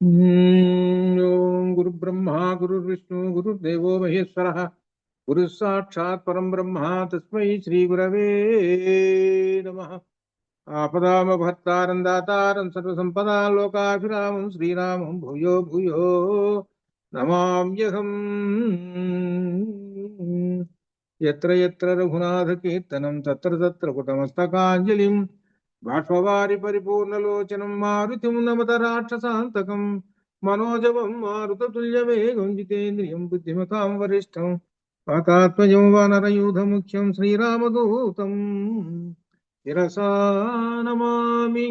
ఓం గురు బ్రహ్మ గురు విష్ణు గురుదేవో మహేశ్వర గురు సాక్షాత్ పరం బ్రహ్మ తస్మై శ్రీ గురవే నమః. ఆపదామభర్తారం దాతారం సర్వసంపదా లోకాభిరామం శ్రీరామం భూయో భూయో నమామ్యహం. ఎత్ర ఎత్ర రఘునాథ కీర్తనం తత్ర తత్ర కుటమస్తకాంజలిం బాష్పవారి పరిపూర్ణలోచనం మారుతిం నమత రాక్షసాంతకం మనోజవం మారుతతుల్యవేగం జితేంద్రియం బుద్ధిమతాం వరిష్టం వాతాత్మజం వానరయూధముఖ్యం శ్రీరామదూతం శిరసా నమామి.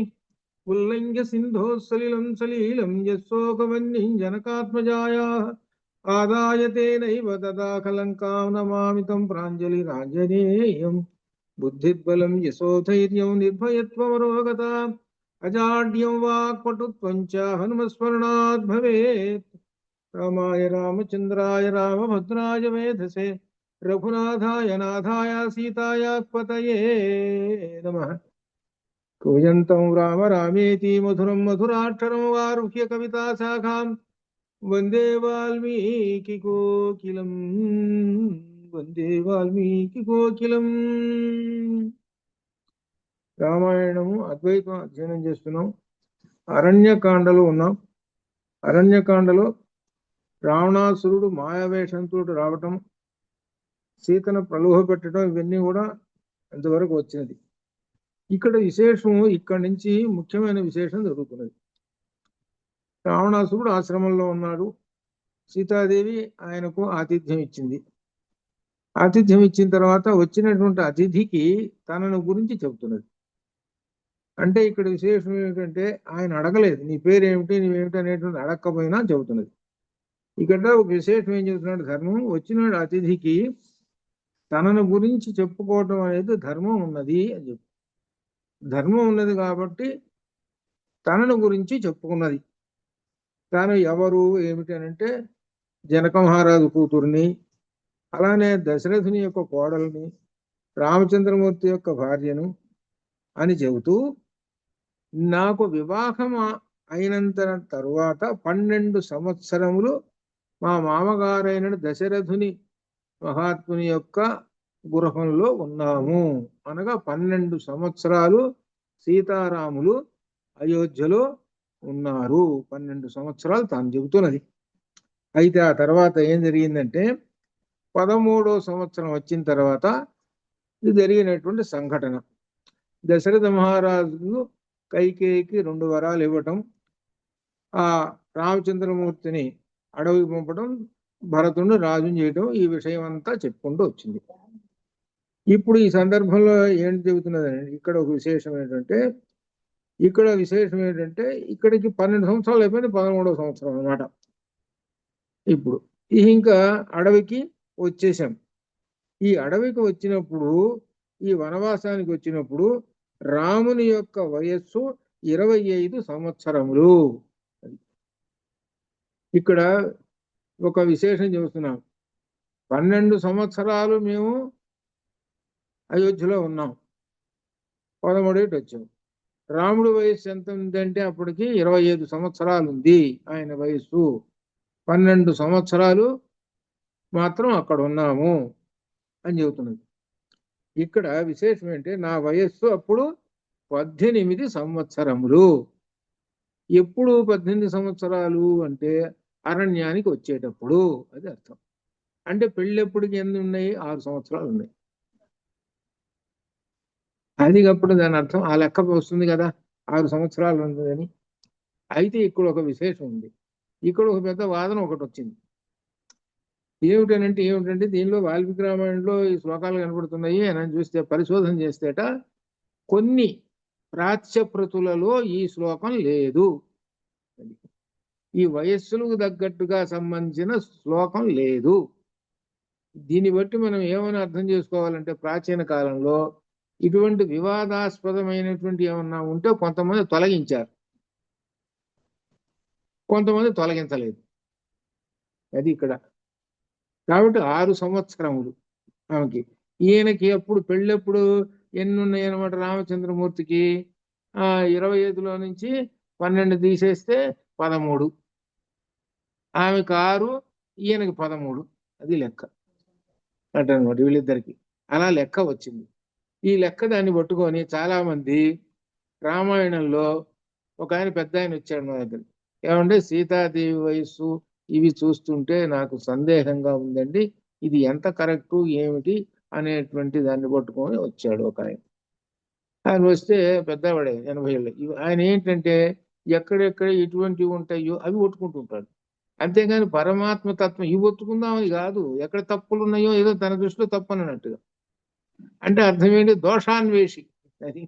ఉల్లంఘ్య సింధో సలిలం సలీలం యశోకవన్యం జనకాత్మజాయాః ఆదాయ తేనైవ తదా కలంకాం నమామి తం ప్రాంజలిరాంజనేయం. బుద్ధిబలం యశోధైర్యం నిర్భయత్వమరోగత అజాడ్యం వాక్పటుత్వం చ హనుమస్మరణాత్ భవేత్. రామాయ రామచంద్రాయ రామభద్రాయ వేధసే రఘునాథాయ నాథాయ సీతాయ పతయే నమః. కూజంతం రామ రామేతి మధురం మధురాక్షరం ఆరుహ్య కవితా శాఖాం వందే వాల్మీకి కోకిలం వందే వాల్మీకి కోకిలం. రామాయణము అద్వైతం అధ్యయనం చేస్తున్నాం. అరణ్యకాండలో ఉన్నాం. అరణ్యకాండలో రావణాసురుడు మాయావేషంతో రావటం, సీతను ప్రలోభ పెట్టడం, ఇవన్నీ కూడా ఇంతవరకు వచ్చినది. ఇక్కడ విశేషము, ఇక్కడి నుంచి ముఖ్యమైన విశేషం జరుగుతున్నది. రావణాసురుడు ఆశ్రమంలో ఉన్నాడు. సీతాదేవి ఆయనకు ఆతిథ్యం ఇచ్చింది. ఆతిథ్యం ఇచ్చిన తర్వాత వచ్చినటువంటి అతిథికి తనను గురించి చెబుతున్నది. అంటే ఇక్కడ విశేషం ఏమిటంటే ఆయన అడగలేదు నీ పేరేమిటి నీవేమిటి అనేటువంటి, అడగకపోయినా చెబుతున్నది. ఇక్కడ ఒక విశేషం ఏం చెబుతున్నాడు, ధర్మం వచ్చినాడు అతిథికి తనను గురించి చెప్పుకోవటం అనేది ధర్మం ఉన్నది అని చెప్పు. ధర్మం ఉన్నది కాబట్టి తనను గురించి చెప్పుకున్నది. తాను ఎవరు ఏమిటి అని అంటే జనక మహారాజు కూతుర్ని, అలానే దశరథుని యొక్క కోడల్ని, రామచంద్రమూర్తి యొక్క భార్యను అని చెబుతూ, నాకు వివాహం అయినంత తరువాత 12 సంవత్సరములు మా మామగారైన దశరథుని మహాత్ముని యొక్క గృహంలో ఉన్నాము అనగా 12 సంవత్సరాలు సీతారాములు అయోధ్యలో ఉన్నారు. 12 సంవత్సరాలు తాను చెబుతున్నది. అయితే ఆ తర్వాత ఏం జరిగిందంటే 13వ సంవత్సరం వచ్చిన తర్వాత ఇది జరిగినటువంటి సంఘటన. దశరథ మహారాజు కైకేయికి 2 వరాలు ఇవ్వటం, ఆ రామచంద్రమూర్తిని అడవికి పంపడం, భరతుడిని రాజుని చేయటం, ఈ విషయం అంతా చెప్పుకుంటూ వచ్చింది. ఇప్పుడు ఈ సందర్భంలో ఏంటి చెబుతున్నదండి, ఇక్కడ ఒక విశేషం ఏంటంటే, ఇక్కడికి 12 సంవత్సరాలు అయిపోయింది, 13వ సంవత్సరం అన్నమాట. ఇప్పుడు ఇంకా అడవికి వచ్చేసాం. ఈ అడవికి వచ్చినప్పుడు, ఈ వనవాసానికి వచ్చినప్పుడు రాముని యొక్క వయస్సు 25 సంవత్సరములు. ఇక్కడ ఒక విశేషం చెబుతున్నాం. 12 సంవత్సరాలు మేము అయోధ్యలో ఉన్నాం, 13 ఏటి వచ్చాం. రాముడి వయస్సు ఎంత ఉందంటే అప్పటికి 25 సంవత్సరాలు ఉంది ఆయన వయస్సు. 12 సంవత్సరాలు మాత్రం అక్కడ ఉన్నాము అని చెబుతున్నది. ఇక్కడ విశేషం ఏంటంటే నా వయస్సు అప్పుడు 18 సంవత్సరములు. ఎప్పుడు 18 సంవత్సరాలు అంటే అరణ్యానికి వచ్చేటప్పుడు, అది అర్థం. అంటే పెళ్ళెప్పటికి ఎన్ని ఉన్నాయి, 6 సంవత్సరాలు ఉన్నాయి. అది అప్పుడు దాని అర్థం ఆ లెక్క వస్తుంది కదా, 6 సంవత్సరాలు ఉందని. అయితే ఇక్కడ ఒక విశేషం ఉంది. ఇక్కడ ఒక పెద్ద వాదన ఒకటి వచ్చింది. ఏమిటంటే దీనిలో వాల్మీకి రామాయణంలో ఈ శ్లోకాలు కనబడుతున్నాయి అని చూస్తే, పరిశోధన చేస్తేట కొన్ని ప్రాచ్యప్రతులలో ఈ శ్లోకం లేదు. ఈ వయస్సులకు తగ్గట్టుగా సంబంధించిన శ్లోకం లేదు. దీన్ని బట్టి మనం ఏమైనా అర్థం చేసుకోవాలంటే, ప్రాచీన కాలంలో ఇటువంటి వివాదాస్పదమైనటువంటి ఏమన్నా ఉంటే కొంతమంది తొలగించారు, కొంతమంది తొలగించలేదు. అది ఇక్కడ. కాబట్టి 6 సంవత్సరములు ఆమెకి. ఈయనకి ఎప్పుడు పెళ్ళెప్పుడు ఎన్ని ఉన్నాయి అనమాట రామచంద్రమూర్తికి, 25లో నుంచి 12 తీసేస్తే 13, ఆమెకు 6, ఈయనకి 13. అది లెక్క అంటనమాట వీళ్ళిద్దరికి. అలా లెక్క వచ్చింది. ఈ లెక్క దాన్ని పట్టుకొని చాలా మంది రామాయణంలో ఒక ఆయన పెద్ద ఆయన వచ్చాడు మా దగ్గర. ఏమంటే సీతాదేవి వయస్సు ఇవి చూస్తుంటే నాకు సందేహంగా ఉందండి, ఇది ఎంత కరెక్టు ఏమిటి అనేటువంటి దాన్ని పట్టుకొని వచ్చాడు ఒక ఆయన. ఆయన వస్తే పెద్దవాడే 80 ఏళ్ళు. ఆయన ఏంటంటే ఎక్కడెక్కడ ఎటువంటివి ఉంటాయో అవి ఒట్టుకుంటుంటాడు. అంతేగాని పరమాత్మ తత్వం ఇవి ఒత్తుకుందామని కాదు, ఎక్కడ తప్పులు ఉన్నాయో ఏదో తన దృష్టిలో తప్పు అన్నట్టుగా. అంటే అర్థం ఏంటి, దోషాన్వేషి. అది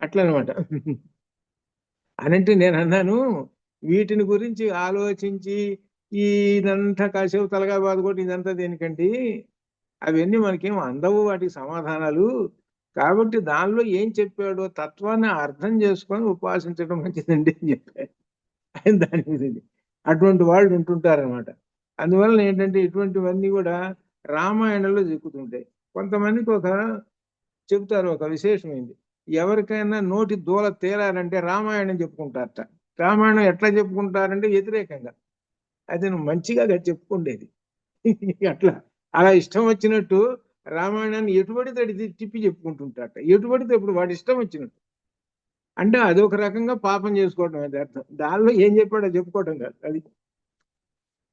అట్లనమాట. అనంటే నేను అన్నాను, వీటిని గురించి ఆలోచించి ఇదంతా కాసేపు తలగా బాదుకోటి ఇదంతా దేనికంటే అవన్నీ మనకేం అందవు వాటికి సమాధానాలు. కాబట్టి దానిలో ఏం చెప్పాడో తత్వాన్ని అర్థం చేసుకొని ఉపాసించడం మంచిదండి అని చెప్పారు ఆయన. దాని మీద అటువంటి వాళ్ళు ఉంటుంటారనమాట. అందువల్ల ఏంటంటే ఇటువంటివన్నీ కూడా రామాయణంలో చిక్కుతుంటాయి. కొంతమందికి చెబుతారు ఒక విశేషమైంది, ఎవరికైనా నోటి దూల తేలాలంటే రామాయణం చెప్పుకుంటారట. రామాయణం ఎట్లా చెప్పుకుంటారంటే వ్యతిరేకంగా, అది నువ్వు మంచిగా చెప్పుకుండేది అట్లా అలా ఇష్టం వచ్చినట్టు రామాయణాన్ని ఎటుబడితే తిప్పి చెప్పుకుంటుంటారట, ఎటుబడితే ఇప్పుడు వాడి ఇష్టం వచ్చినట్టు. అంటే అదొక రకంగా పాపం చేసుకోవడం అది అర్థం. దానిలో ఏం చెప్పాడో చెప్పుకోవటం కాదు అది.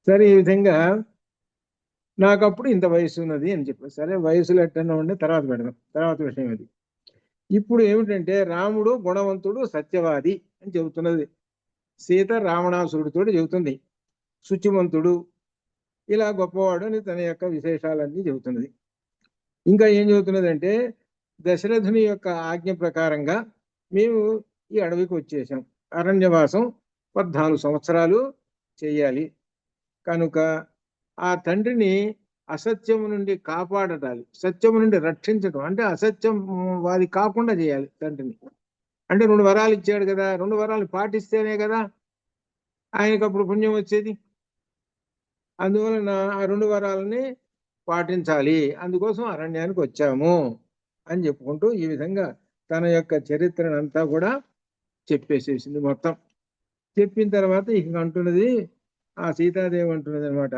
సరే, ఈ విధంగా నాకు అప్పుడు ఇంత వయసు ఉన్నది అని చెప్పారు. సరే, వయసులో ఎట్టన్నా ఉండే తర్వాత పెడదాం, తర్వాత విషయం అది. ఇప్పుడు ఏమిటంటే రాముడు గుణవంతుడు సత్యవాది అని చెబుతున్నది. సీత రావణాసురుడితో చెబుతుంది శుచిమంతుడు, ఇలా గొప్పవాడు అని తన యొక్క విశేషాలన్నీ చెబుతున్నది. ఇంకా ఏం చెబుతున్నది అంటే, దశరథుని యొక్క ఆజ్ఞ ప్రకారంగా మేము ఈ అడవికి వచ్చేసాం, అరణ్యవాసం 14 సంవత్సరాలు చేయాలి కనుక ఆ తండ్రిని అసత్యము నుండి కాపాడాలి, సత్యము నుండి రక్షించడం. అంటే అసత్యం వాది కాకుండా చేయాలి తండ్రిని. అంటే 2 వరాలు ఇచ్చాడు కదా, 2 వరాలు పాటిస్తేనే కదా ఆయనకు అప్పుడు పుణ్యం వచ్చేది. అందువలన ఆ 2 వరాలని పాటించాలి, అందుకోసం అరణ్యానికి వచ్చాము అని చెప్పుకుంటూ ఈ విధంగా తన యొక్క చరిత్రనంతా కూడా చెప్పేసేసింది మొత్తం. చెప్పిన తర్వాత ఇక అంటున్నది, ఆ సీతాదేవి అంటున్నది అనమాట,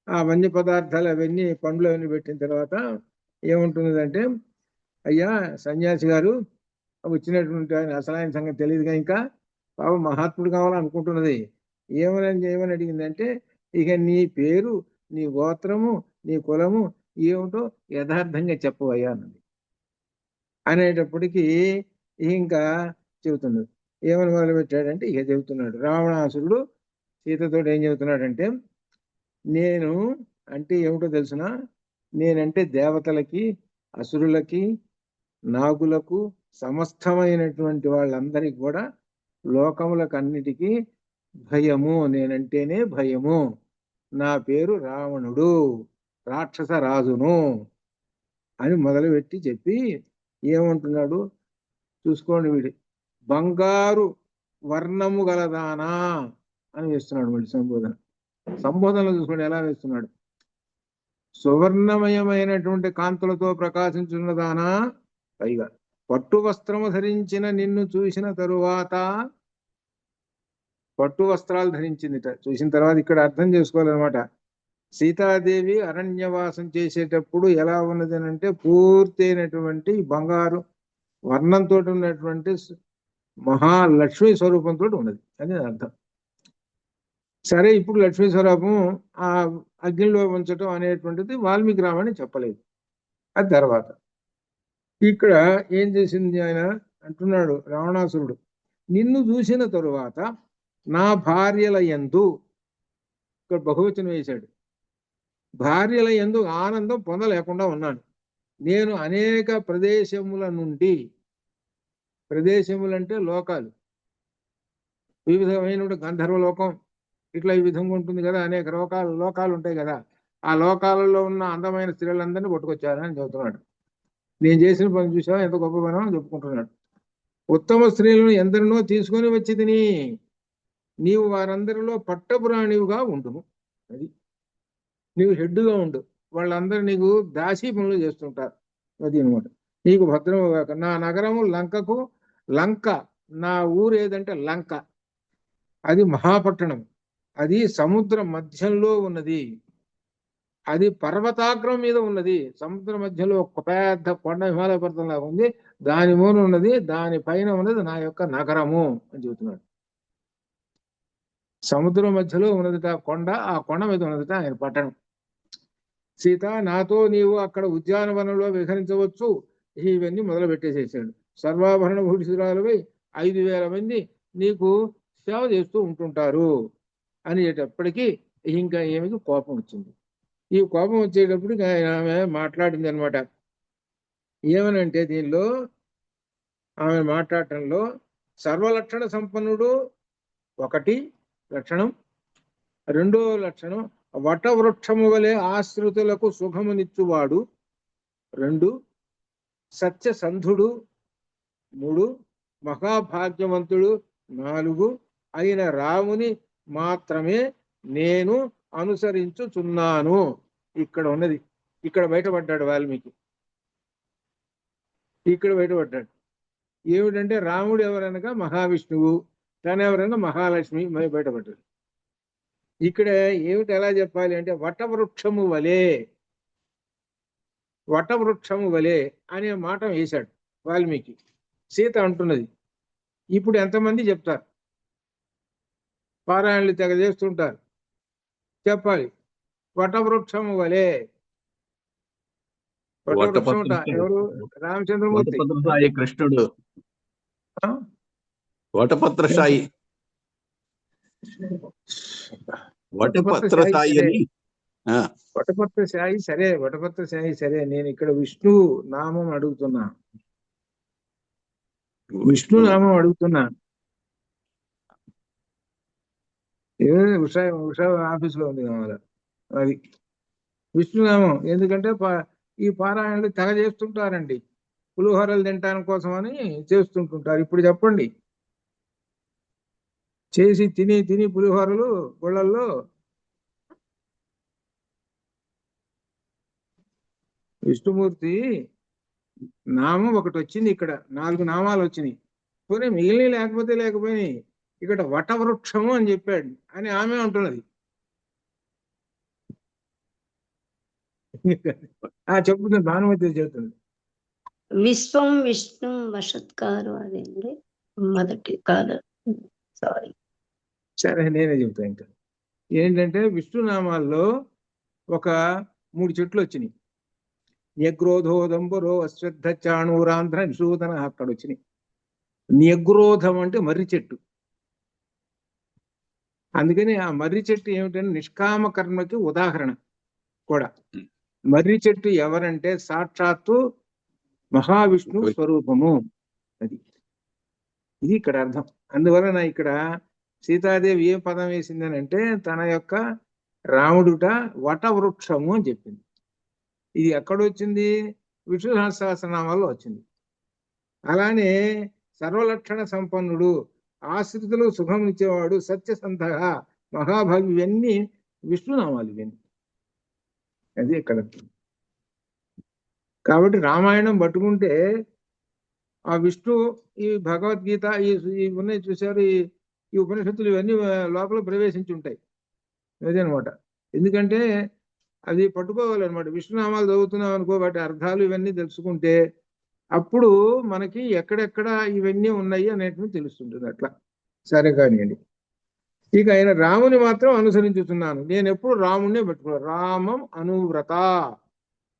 ఆ వన్య పదార్థాలు అవన్నీ పండ్లు అవన్నీ పెట్టిన తర్వాత ఏముంటున్నదంటే, అయ్యా సన్యాసి గారు వచ్చినటువంటి ఆయన అసలు ఆయన సంగతి తెలియదుగా, ఇంకా బాబు మహాత్ముడు కావాలనుకుంటున్నది. ఏమని అడిగిందంటే, ఇక నీ పేరు, నీ గోత్రము, నీ కులము ఏమిటో యథార్థంగా చెప్పవయ్యా అన్నది. అనేటప్పటికీ ఇంకా చెబుతున్నది. ఏమని మొదలుపెట్టాడంటే ఇక చెబుతున్నాడు, రావణాసురుడు సీతతో ఏం చెబుతున్నాడంటే, నేను అంటే ఏమిటో తెలుసిన, నేనంటే దేవతలకి, అసురులకి, నాగులకు, సమస్తమైనటువంటి వాళ్ళందరికీ కూడా, లోకములకు అన్నిటికీ భయము, నేనంటేనే భయము. నా పేరు రావణుడు, రాక్షస రాజును అని మొదలుపెట్టి చెప్పి ఏమంటున్నాడు చూసుకోండి, వీడి బంగారు వర్ణము గలదానా అని వేస్తున్నాడు. వీడి సంబోధనలు చూసుకోండి ఎలా వేస్తున్నాడు. సువర్ణమయమైనటువంటి కాంతులతో ప్రకాశించున్నదానా, పైగా పట్టు వస్త్రము ధరించిన నిన్ను చూసిన తరువాత, పట్టు వస్త్రాలు ధరించిందిట. చూసిన తర్వాత ఇక్కడ అర్థం చేసుకోవాలన్నమాట. సీతాదేవి అరణ్యవాసం చేసేటప్పుడు ఎలా ఉన్నది అంటే, పూర్తయినటువంటి బంగారు వర్ణంతో ఉన్నటువంటి మహాలక్ష్మి స్వరూపంతో ఉన్నది అని అర్థం. సరే, ఇప్పుడు లక్ష్మీ స్వరూపం ఆ అగ్నిలో ఉంచటం అనేటువంటిది వాల్మీకి రామాయణం చెప్పలేదు, అది తర్వాత. ఇక్కడ ఏం చేసింది ఆయన అంటున్నాడు రావణాసురుడు, నిన్ను చూసిన తరువాత నా భార్యల యందు, ఇక్కడ బహువచనం వేశాడు, భార్యల యందు ఆనందం పొందలేకుండా ఉన్నాను. నేను అనేక ప్రదేశముల నుండి, ప్రదేశములంటే లోకాలు, వివిధమైన గంధర్వలోకం ఇట్లా ఈ విధంగా ఉంటుంది కదా, అనేక లోకాలు ఉంటాయి కదా, ఆ లోకాలలో ఉన్న అందమైన స్త్రీలందరినీ పట్టుకొచ్చారని చెబుతున్నాడు. నేను చేసిన పని చూసావా ఎంత గొప్ప పని అని చెప్పుకుంటున్నాడు. ఉత్తమ స్త్రీలను ఎందరినో తీసుకొని వచ్చి తిని, నీవు వారందరిలో పట్టపురాణివిగా ఉండును. అది నీవు హెడ్డుగా ఉండు, వాళ్ళందరూ నీకు దాసీ పనులు చేస్తుంటారు. అది అనమాట. నీకు భద్రము కాక నా నగరము లంకకు, లంక నా ఊరు ఏదంటే లంక, అది మహాపట్టణం, అది సముద్ర మధ్యంలో ఉన్నది, అది పర్వతాగ్రం మీద ఉన్నది. సముద్ర మధ్యలో ఒక పెద్ద కొండ హిమాలయ పర్వతం లాగా ఉంది, దాని మూల ఉన్నది, దాని పైన ఉన్నది నా యొక్క నగరము అని చెబుతున్నాడు. సముద్రం మధ్యలో ఉన్నదిట కొండ, ఆ కొండ మీద ఉన్నదిట ఆయన పట్టణం. సీత, నాతో నీవు అక్కడ ఉద్యానవనంలో విహరించవచ్చు. ఇవన్నీ మొదలు పెట్టేసేసాడు. సర్వాభరణ భూషితురాలపై 5,000 మంది నీకు సేవ చేస్తూ ఉంటుంటారు అనేటప్పటికీ ఇంకా ఏమికి కోపం వచ్చింది. ఈ కోపం వచ్చేటప్పటికి ఆమె మాట్లాడింది అనమాట. ఏమనంటే దీనిలో ఆమె మాట్లాడటంలో సర్వలక్షణ సంపన్నుడు ఒకటి లక్షణం, రెండో లక్షణం వటవృక్షము వలె ఆశ్రితులకు సుఖమునిచ్చువాడు 2, సత్యసంధుడు 3, మహాభాగ్యవంతుడు 4 అయిన రాముని మాత్రమే నేను అనుసరించుచున్నాను. ఇక్కడ ఉన్నది, ఇక్కడ బయటపడ్డాడు వాల్మీకి. ఇక్కడ బయటపడ్డాడు ఏమిటంటే రాముడు ఎవరనగా మహావిష్ణువు, తనెవరన్నా మహాలక్ష్మి బయటపడ్డాడు. ఇక్కడ ఏమిటి ఎలా చెప్పాలి అంటే వటవృక్షము వలె, వటవృక్షము వలె అనే మాట వేశాడు వాల్మీకి. సీత అంటున్నది. ఇప్పుడు ఎంతమంది చెప్తారు? పారాయణలు తెగ చేస్తుంటారు. చెప్పాలి వటవృక్షము వలె. వటవృక్షం ఎవరు? రామచంద్రమూర్తి. కృష్ణుడు వటపత్రశాయి, వటపత్రశాయి సరే, వటపత్రశాయి సరే. నేను ఇక్కడ విష్ణు నామం అడుగుతున్నా, విష్ణు నామం అడుగుతున్నా. ఉషా ఆఫీసులో ఉంది కావాల అది విష్ణునామం. ఎందుకంటే ఈ పారాయణలు తెగ చేస్తుంటారండి, పులిహోరలు తినటానికి కోసం అని చేస్తుంటుంటారు. ఇప్పుడు చెప్పండి, చేసి తిని పులిహోరలు గుళ్ళల్లో విష్ణుమూర్తి నామం ఒకటి వచ్చింది, ఇక్కడ 4 నామాలు వచ్చినాయి. పోనీ మిగిలిన లేకపోయినాయి. ఇక్కడ వటవృక్షము అని చెప్పాడు అని ఆమె అంటున్నది. చెప్తుంది, భానుమతి చెబుతుంది. విశ్వం విష్ణు వషత్కారు అదేంటి మొదటి కాదు, సారీ సరే నేనే చెబుతా. ఇంకా ఏంటంటే విష్ణునామాల్లో ఒక 3 చెట్లు వచ్చినాయి. న్యగ్రోధోదంబరో అశ్వద్ధ చాణూరాంధ్ర నిషూదన అక్కడ వచ్చినాయి. న్యగ్రోధం అంటే మర్రి చెట్టు. అందుకని ఆ మర్రి చెట్టు ఏమిటంటే నిష్కామ కర్మకి ఉదాహరణ కూడా. మర్రి చెట్టు ఎవరంటే సాక్షాత్తు మహావిష్ణు స్వరూపము. ఇది ఇక్కడ అర్థం. అందువలన ఇక్కడ సీతాదేవి ఏం పదం వేసిందని అంటే తన యొక్క రాముడుట వటవృక్షము అని చెప్పింది. ఇది ఎక్కడొచ్చింది? విష్ణు సహస్రనామాల్లో వచ్చింది. అలానే సర్వలక్షణ సంపన్నుడు, ఆశ్రితులు సుఖం ఇచ్చేవాడు, సత్యసంధ, మహాభాగి, ఇవన్నీ విష్ణునామాలు ఇవన్నీ. అది ఇక్కడ. కాబట్టి రామాయణం పట్టుకుంటే ఆ విష్ణు, ఈ భగవద్గీత, ఈ ఉన్నాయి చూసారు, ఈ ఉపనిషత్తులు ఇవన్నీ లోపల ప్రవేశించి ఉంటాయి. అదనమాట. ఎందుకంటే అది పట్టుకోవాలన్నమాట. విష్ణునామాలు చదువుతున్నాం అనుకో, వాటి అర్థాలు ఇవన్నీ తెలుసుకుంటే అప్పుడు మనకి ఎక్కడెక్కడ ఇవన్నీ ఉన్నాయి అనేటివి తెలుస్తుంటుంది. అట్లా సరే కానివ్వండి. ఇక ఆయన రాముని మాత్రం అనుసరించుతున్నాను. నేను ఎప్పుడు రాముడినే పెట్టుకున్నాను. రామం అనువ్రత.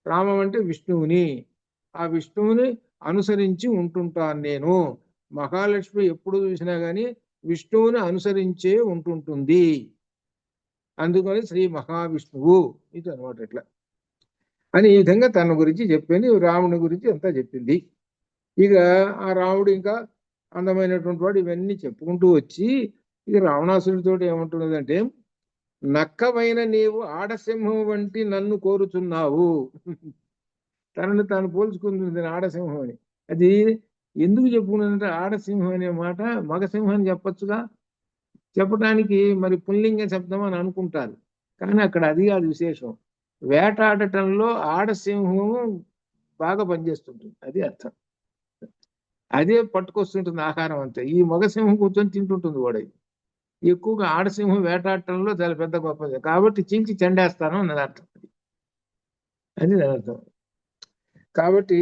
రామం అంటే విష్ణువుని, ఆ విష్ణువుని అనుసరించి ఉంటుంటాను నేను. మహాలక్ష్మి ఎప్పుడు చూసినా కానీ విష్ణువుని అనుసరించే ఉంటుంటుంది. అందుకని శ్రీ మహావిష్ణువు ఇది అనమాట. ఇట్లా అని ఈ విధంగా తన గురించి చెప్పింది, రాముని గురించి అంతా చెప్పింది. ఇక ఆ రాముడు ఇంకా అందమైనటువంటి వాడు ఇవన్నీ చెప్పుకుంటూ వచ్చి ఇక రావణాసుడితో ఏమంటున్నదంటే, నక్కమైన నీవు ఆడసింహం వంటి నన్ను కోరుచున్నావు. తనని తాను పోల్చుకుంటుంది ఆడసింహం అని. అది ఎందుకు చెప్పుకున్నదంటే, ఆడసింహం అనే మాట మగసింహం అని చెప్పచ్చుగా. చెప్పడానికి మరి పుల్లింగ శబ్దం అని అనుకుంటారు, కానీ అక్కడ అది కాదు విశేషం. వేటాడటంలో ఆడసింహం బాగా పనిచేస్తుంటుంది, అది అర్థం. అదే పట్టుకొస్తుంటుంది ఆహారం అంతా. ఈ మగసింహం కూర్చొని తింటుంటుంది వాడు. ఎక్కువగా ఆడసింహం వేటాడటంలో చాలా పెద్ద గొప్పది కాబట్టి చించి చెండేస్తాను అన్నది అర్థం. అది దాని అర్థం. కాబట్టి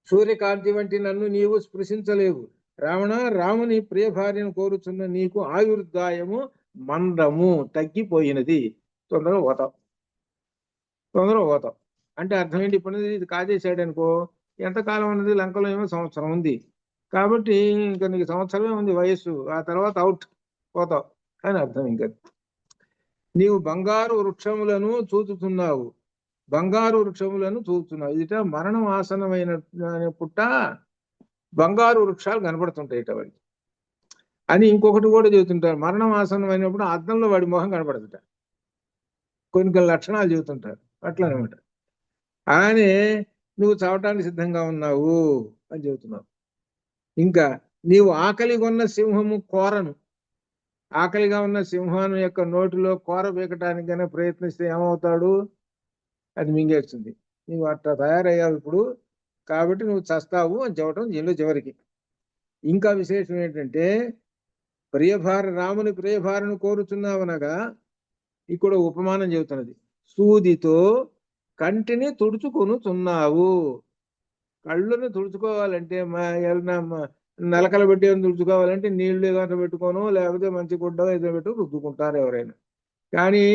సూర్యకాంతి వంటి నన్ను నీవు స్పృశించలేవు రావణ. రాముని ప్రియ భార్యను కోరుచున్న నీకు ఆయుర్దాయము మందము తగ్గిపోయినది. తొందరగా పోతాం అంటే అర్థం ఏంటి? ఇప్పుడు ఇది కాజేశాడు అనుకో, ఎంతకాలం ఉన్నది? లంకలో ఏమో సంవత్సరం ఉంది కాబట్టి ఇంకా నీకు సంవత్సరమే ఉంది వయస్సు, ఆ తర్వాత అవుట్ పోతావు అని అర్థం. ఇంకా నీవు బంగారు వృక్షములను చూచుతున్నావు, ఇదిట మరణం ఆసనమైన పుట్ట బంగారు వృక్షాలు కనపడుతుంటాయి వాడికి అని ఇంకొకటి కూడా చెబుతుంటారు. మరణం ఆసనమైనప్పుడు అద్దంలో వాడి మొహం కనపడదుట, కొన్ని లక్షణాలు చెబుతుంటారు అట్లా అనమాట. అని నువ్వు చావటానికి సిద్ధంగా ఉన్నావు అని చెబుతున్నావు. ఇంకా నీవు ఆకలిగా ఉన్న సింహము కోరను, ఆకలిగా ఉన్న సింహాను యొక్క నోటిలో కోర పీకటానికైనా ప్రయత్నిస్తే ఏమవుతాడు? అది మింగేస్తుంది. నువ్వు అట్లా తయారయ్యావు ఇప్పుడు, కాబట్టి నువ్వు చస్తావు అని చెప్పటం దీనిలో చివరికి. ఇంకా విశేషం ఏంటంటే రాముని ప్రియభారను కోరుచున్నావనగా ఇక్కడ ఉపమానం చెబుతున్నది. సూదితో కంటిని తుడుచుకొనుచున్నావు. కళ్ళుని తుడుచుకోవాలంటే నలకల పెట్టి తుడుచుకోవాలంటే నీళ్లు ఏదైనా పెట్టుకోను, లేకపోతే మంచి గుడ్డ ఏదో పెట్టు రుద్దుకుంటారు ఎవరైనా. కానీ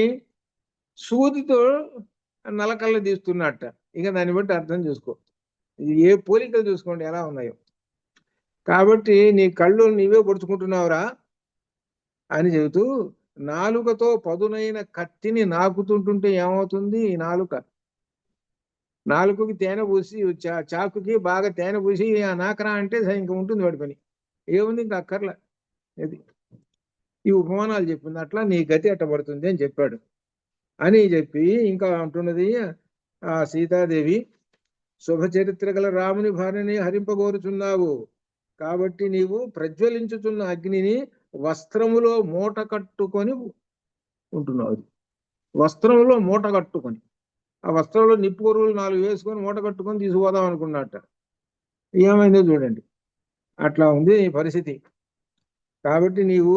సూదితో నలకల్ని తీస్తున్నట్ట. ఇక దాన్ని బట్టి అర్థం చేసుకో, ఏ పోలికలు చూసుకోండి ఎలా ఉన్నాయో. కాబట్టి నీ కళ్ళు నీవే పొడుచుకుంటున్నావురా అని చెబుతూ, నాలుకతో పదునైన కత్తిని నాకుతుంటుంటే ఏమవుతుంది? ఈ నాలుకకి తేనె పూసి చాకుకి బాగా తేనె పూసి ఆ నాకరా అంటే ఇంకా ఉంటుంది వాడి పని, ఏముంది ఇంకా అక్కర్లా. ఇది ఈ ఉపమానాలు చెప్పింది. అట్లా నీ గతి అట్టబడుతుంది అని చెప్పాడు. అని చెప్పి ఇంకా అంటున్నది ఆ సీతాదేవి, శుభచరిత్ర గల రాముని భార్యని హరింపగోరుచున్నావు కాబట్టి నీవు ప్రజ్వలించుతున్న అగ్నిని వస్త్రములో మూట కట్టుకొని ఉంటున్నావు. వస్త్రములో మూట కట్టుకొని, ఆ వస్త్రంలో నిప్పుకొరువులు 4 వేసుకొని మూట కట్టుకొని తీసుకుపోదాం అనుకున్నట్ట. ఏమైందో చూడండి, అట్లా ఉంది ఈ పరిస్థితి. కాబట్టి నీవు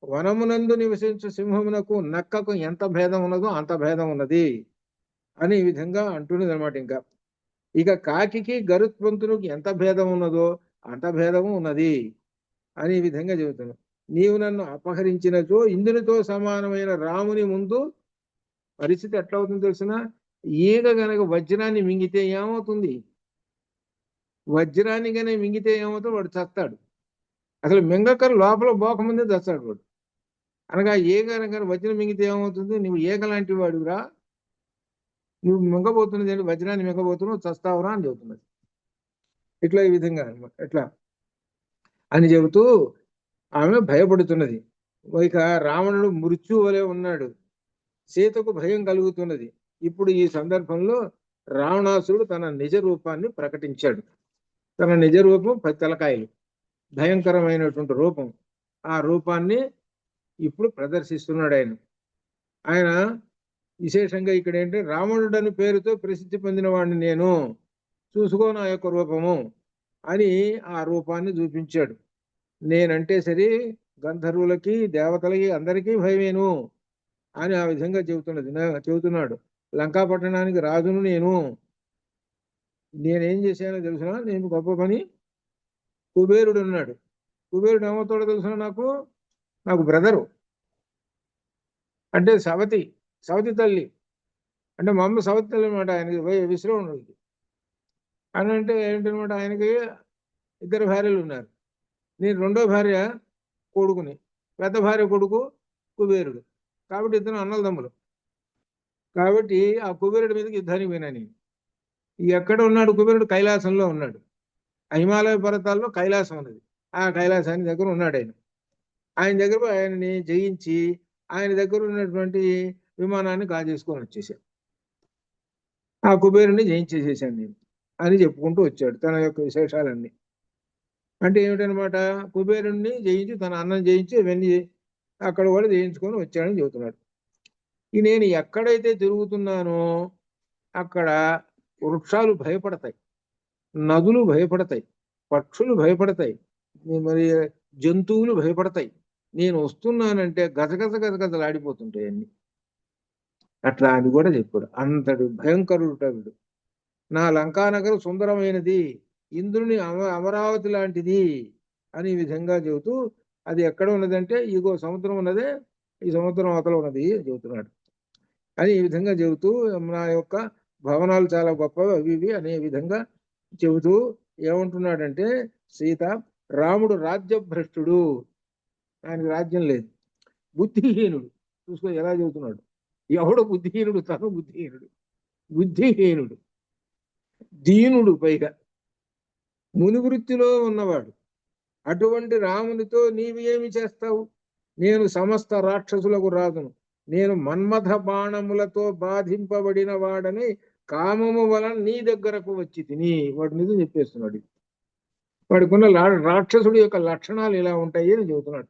వనమునందు నివసించు సింహమునకు నక్కకు ఎంత భేదం ఉన్నదో అంత భేదం ఉన్నది అని ఈ విధంగా అంటున్నది అనమాట. ఇంకా ఇక కాకికి గరుత్మంతునికి ఎంత భేదం ఉన్నదో అంత భేదము ఉన్నది అని ఈ విధంగా చెబుతున్నాను. నీవు నన్ను అపహరించినచో ఇంద్రునితో సమానమైన రాముని ముందు పరిస్థితి ఎట్లా అవుతుందో తెలిసిన, ఈగ గనక వజ్రాన్ని మింగితే ఏమవుతుంది? వజ్రాన్ని కనుక మింగితే ఏమవుతుంది? వాడు చస్తాడు. అసలు మింగకర లోపల పోకముందే చస్తాడు వాడు. అనగా ఈగ కనుక వజ్రం మింగితే ఏమవుతుంది? నువ్వు ఈగ లాంటి వాడురా, నువ్వు మింగబోతున్నది ఏంటి? వజ్రాన్ని మింగబోతున్నావు, చస్తావురా అని చెబుతున్నది. ఇట్లా ఈ విధంగా అనమాట. ఎట్లా అని చెబుతూ ఆమె భయపడుతున్నది. ఇక రావణుడు మృత్యు వలె ఉన్నాడు, సీతకు భయం కలుగుతున్నది. ఇప్పుడు ఈ సందర్భంలో రావణాసురుడు తన నిజ రూపాన్ని ప్రకటించాడు. తన నిజ రూపం 10 తలకాయలు, భయంకరమైనటువంటి రూపం. ఆ రూపాన్ని ఇప్పుడు ప్రదర్శిస్తున్నాడు ఆయన. విశేషంగా ఇక్కడ ఏంటి, రావణుడని పేరుతో ప్రసిద్ధి పొందిన వాడిని నేను, చూసుకో నా యొక్క రూపము అని ఆ రూపాన్ని చూపించాడు. నేనంటే సరే గంధర్వులకి దేవతలకి అందరికీ భయమేను అని ఆ విధంగా చెబుతున్నాడు. లంకా పట్టణానికి రాజును నేనేం చేశానో తెలుసునా? నేను గొప్ప పని. కుబేరుడు ఉన్నాడు, కుబేరుడు ఏమవుతాడో తెలుసునా? నాకు బ్రదరు, అంటే సవతి తల్లి, అంటే మా అమ్మ సవతి తల్లి అనమాట. ఆయనకి విశ్రవణుడికి అని అంటే ఏంటనమాట, ఆయనకి 2 భార్యలు ఉన్నారు. నేను 2వ భార్య కొడుకుని, పెద్ద భార్య కొడుకు కుబేరుడు, కాబట్టి 2 అన్నలదమ్ములు. కాబట్టి ఆ కుబేరుడి మీదకి యుద్ధానికి పోయినా నేను. ఎక్కడ ఉన్నాడు కుబేరుడు? కైలాసంలో ఉన్నాడు. ఆ హిమాలయ పర్వతాల్లో కైలాసం ఉన్నది, ఆ కైలాసాన్ని దగ్గర ఉన్నాడు ఆయన దగ్గర ఆయనని జయించి ఆయన దగ్గర ఉన్నటువంటి విమానాన్ని కాజేసుకొని వచ్చేసాడు. ఆ కుబేరుని జయించేసేసాను నేను అని చెప్పుకుంటూ వచ్చాడు తన యొక్క విశేషాలన్నీ. అంటే ఏమిటనమాట, కుబేరుణ్ణి జయించి తన అన్నం జయించి ఇవన్నీ అక్కడ కూడా జయించుకొని వచ్చాడని చెబుతున్నాడు. నేను ఎక్కడైతే తిరుగుతున్నానో అక్కడ వృక్షాలు భయపడతాయి, నదులు భయపడతాయి, పక్షులు భయపడతాయి, మరి జంతువులు భయపడతాయి, నేను వస్తున్నానంటే గజగజ గజగజలాడిపోతుంటాయి అన్ని. అట్లా అని కూడా చెప్పాడు. అంతటి భయంకరుడు వీడు. నా లంకానగరం సుందరమైనది, ఇంద్రుని అమరావతి లాంటిది అని ఈ విధంగా చెబుతూ, అది ఎక్కడ ఉన్నదంటే ఇగో సముద్రం ఉన్నదే, ఈ సముద్రం అవతల ఉన్నది చెబుతున్నాడు. అని ఈ విధంగా చెబుతూ నా యొక్క భవనాలు చాలా గొప్పవి అవి ఇవి అనే విధంగా చెబుతూ ఏమంటున్నాడంటే, సీత రాముడు రాజ్యభ్రష్టుడు, ఆయనకు రాజ్యం లేదు, బుద్ధిహీనుడు. చూసుకో ఎలా చెబుతున్నాడు. ఎవడు బుద్ధిహీనుడు? తను బుద్ధిహీనుడు, బుద్ధిహీనుడు, దీనుడు, పైగా మునివృత్తిలో ఉన్నవాడు. అటువంటి రామునితో నీవు ఏమి చేస్తావు? నేను సమస్త రాక్షసులకు రాజును, నేను మన్మథ బాణములతో బాధింపబడిన వాడని కామము వలన నీ దగ్గరకు వచ్చి తిని. వాడి నిజం చెప్పేస్తున్నాడు. వాడికున్న రాక్షసుడి యొక్క లక్షణాలు ఇలా ఉంటాయి అని చెబుతున్నాడు.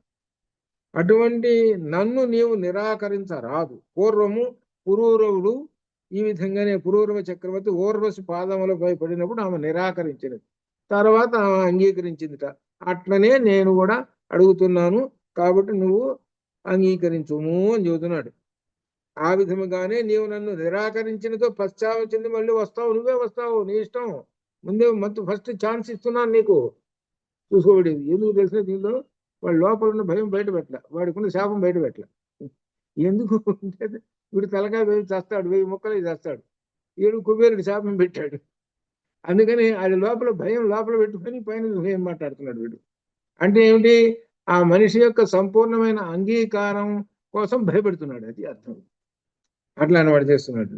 అటువంటి నన్ను నీవు నిరాకరించరాదు. పూర్వము పురూరవుడు ఈ విధంగానే, పురూరవ చక్రవర్తి ఊర్వశి పాదములపై పడినప్పుడు ఆమె నిరాకరించినది, తర్వాత ఆమె అంగీకరించిందిట. అట్లనే నేను కూడా అడుగుతున్నాను, కాబట్టి నువ్వు అంగీకరించుము అని చెబుతున్నాడు. ఆ విధముగానే నీవు నన్ను నిరాకరించినతో పశ్చాత్తాపం మళ్ళీ వస్తావు, నువ్వే వస్తావు, నీ ఇష్టం. ముందే ఫస్ట్ ఛాన్స్ ఇస్తున్నాను నీకు, చూసుకోబడి. ఎందుకు తెలిసిన దీనిలో వాడు లోపల ఉన్న భయం బయట పెట్టలే, వాడికున్న శాపం బయట పెట్టలే. ఎందుకు వీడు తలకాయ వేయి చేస్తాడు, 1000 ముక్కలు చేస్తాడు. వీడు కుబేరుడు శాపం పెట్టాడు. అందుకని అది లోపల భయం లోపల పెట్టుకొని పైన ఏం మాట్లాడుతున్నాడు వీడు. అంటే ఏమిటి? ఆ మనిషి యొక్క సంపూర్ణమైన అంగీకారం కోసం భయపెడుతున్నాడు, అది అర్థం. అట్లా అనవాడు చేస్తున్నాడు.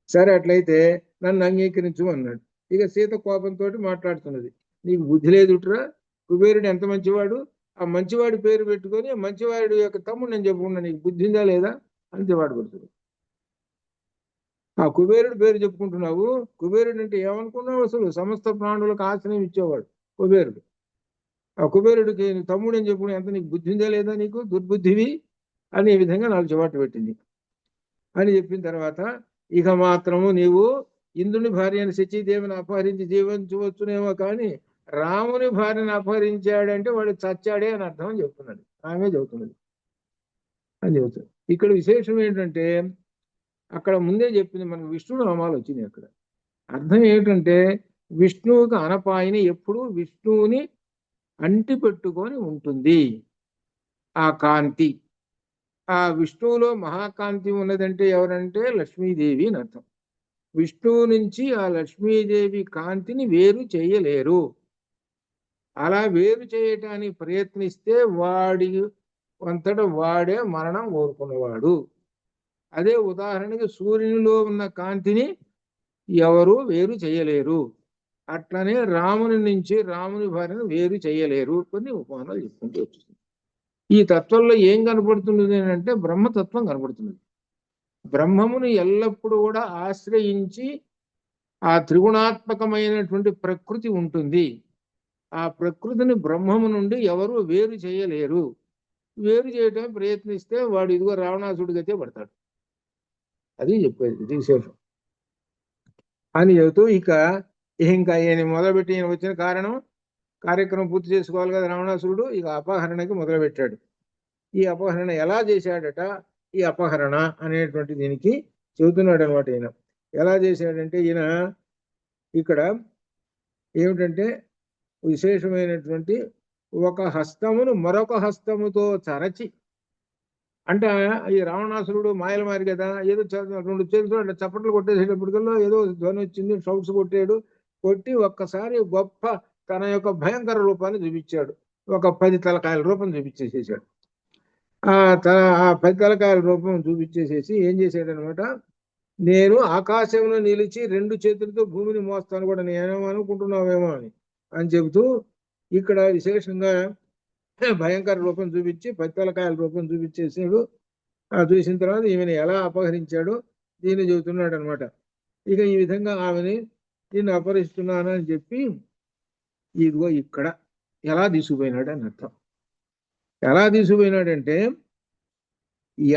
సరే అట్లయితే నన్ను అంగీకరించు అన్నాడు. ఇక సీత కోపంతో మాట్లాడుతున్నది, నీకు బుద్ధి లేదుట్రా, కుబేరుడు ఎంత మంచివాడు, ఆ మంచివాడి పేరు పెట్టుకొని మంచివాడి యొక్క తమ్ముడు నేను చెప్పుకున్నా, నీకు బుద్ధి ఉందా లేదా అని వాడు పడుతుంది. ఆ కుబేరుడు పేరు చెప్పుకుంటున్నావు, కుబేరుడు అంటే ఏమనుకున్నావు? అసలు సమస్త ప్రాణులకు ఆశ్రయం ఇచ్చేవాడు కుబేరుడు. ఆ కుబేరుడికి తమ్ముడు అని చెప్పుకుని ఎంత నీకు బుద్ధి ఉందా లేదా, నీకు దుర్బుద్ధివి అని ఈ విధంగా నాకు చివాటు పెట్టింది అని చెప్పిన తర్వాత, ఇక మాత్రము నీవు ఇంద్రుని భార్యను శచీదేవిని అపహరించి జీవించవచ్చునేమో, కానీ రాముని భార్యను అపహరించాడంటే వాడు చచ్చాడే అని అర్థం అని చెప్తున్నాడు. ఆమె చెబుతున్నది అని చెబుతుంది. ఇక్కడ విశేషం ఏంటంటే, అక్కడ ముందే చెప్పింది మనకు విష్ణు నామాలు వచ్చినాయి. అక్కడ అర్థం ఏమిటంటే, విష్ణువుకి అనపాయిని ఎప్పుడు విష్ణువుని అంటి పెట్టుకొని ఉంటుంది ఆ కాంతి. ఆ విష్ణువులో మహాకాంతి ఉన్నదంటే ఎవరంటే లక్ష్మీదేవి అని అర్థం. విష్ణువు నుంచి ఆ లక్ష్మీదేవి కాంతిని వేరు చేయలేరు. అలా వేరు చేయటానికి ప్రయత్నిస్తే వాడి అంతటా వాడే మరణం కోరుకున్నవాడు. అదే ఉదాహరణకి సూర్యునిలో ఉన్న కాంతిని ఎవరు వేరు చేయలేరు. అట్లనే రాముని నుంచి రాముని భార్యను వేరు చేయలేరు. కొన్ని ఉపమానాలు చెప్పుకుంటూ వచ్చింది. ఈ తత్వంలో ఏం కనపడుతున్నది అంటే బ్రహ్మతత్వం కనపడుతున్నది. బ్రహ్మమును ఎల్లప్పుడూ కూడా ఆశ్రయించి ఆ త్రిగుణాత్మకమైనటువంటి ప్రకృతి ఉంటుంది. ఆ ప్రకృతిని బ్రహ్మము నుండి ఎవరు వేరు చేయలేరు. వేరు చేయడానికి ప్రయత్నిస్తే వాడు ఇదిగో రావణాసుడి గతే పడతాడు. అది చెప్పేది ఇది విశేషం అని చెబుతూ, ఇంకా ఈయన మొదలుపెట్టి ఈయన వచ్చిన కార్యక్రమం పూర్తి చేసుకోవాలి కదా రావణాసురుడు. ఇక అపహరణకి మొదలుపెట్టాడు. ఈ అపహరణ ఎలా చేశాడట, ఈ అపహరణ అనేటువంటి దీనికి చెబుతున్నాడు అనమాట. ఈయన ఎలా చేశాడంటే, ఈయన ఇక్కడ ఏమిటంటే విశేషమైనటువంటి ఒక హస్తమును మరొక హస్తముతో చరచి, అంటే ఈ రావణాసురుడు మాయల మారి కదా, ఏదో 2 చేతులు అంటే చప్పట్లు కొట్టేసేటప్పటికల్లా ఏదో ధ్వని వచ్చింది, షౌట్స్ కొట్టి ఒక్కసారి గొప్ప తన యొక్క భయంకర రూపాన్ని చూపించాడు. ఒక 10 తలకాయల రూపం చూపించేసేసాడు. ఆ 10 తలకాయల రూపం చూపించేసేసి ఏం చేశాడనమాట, నేను ఆకాశంలో నిలిచి 2 చేతులతో భూమిని మోస్తాను కూడా, నేనేమో అనుకుంటున్నావేమో అని చెబుతూ ఇక్కడ విశేషంగా భయంకర రూపం చూపించి 10 తలకాయల రూపం చూపించేసాడు. చూసిన తర్వాత ఈమెను ఎలా అపహరించాడో దీన్ని చెబుతున్నాడు అనమాట. ఇక ఈ విధంగా ఆమెని దీన్ని అపహరిస్తున్నానని చెప్పి ఇదిగో ఇక్కడ ఎలా తీసుకుపోయినాడు అని అర్థం. ఎలా తీసుకుపోయినాడంటే,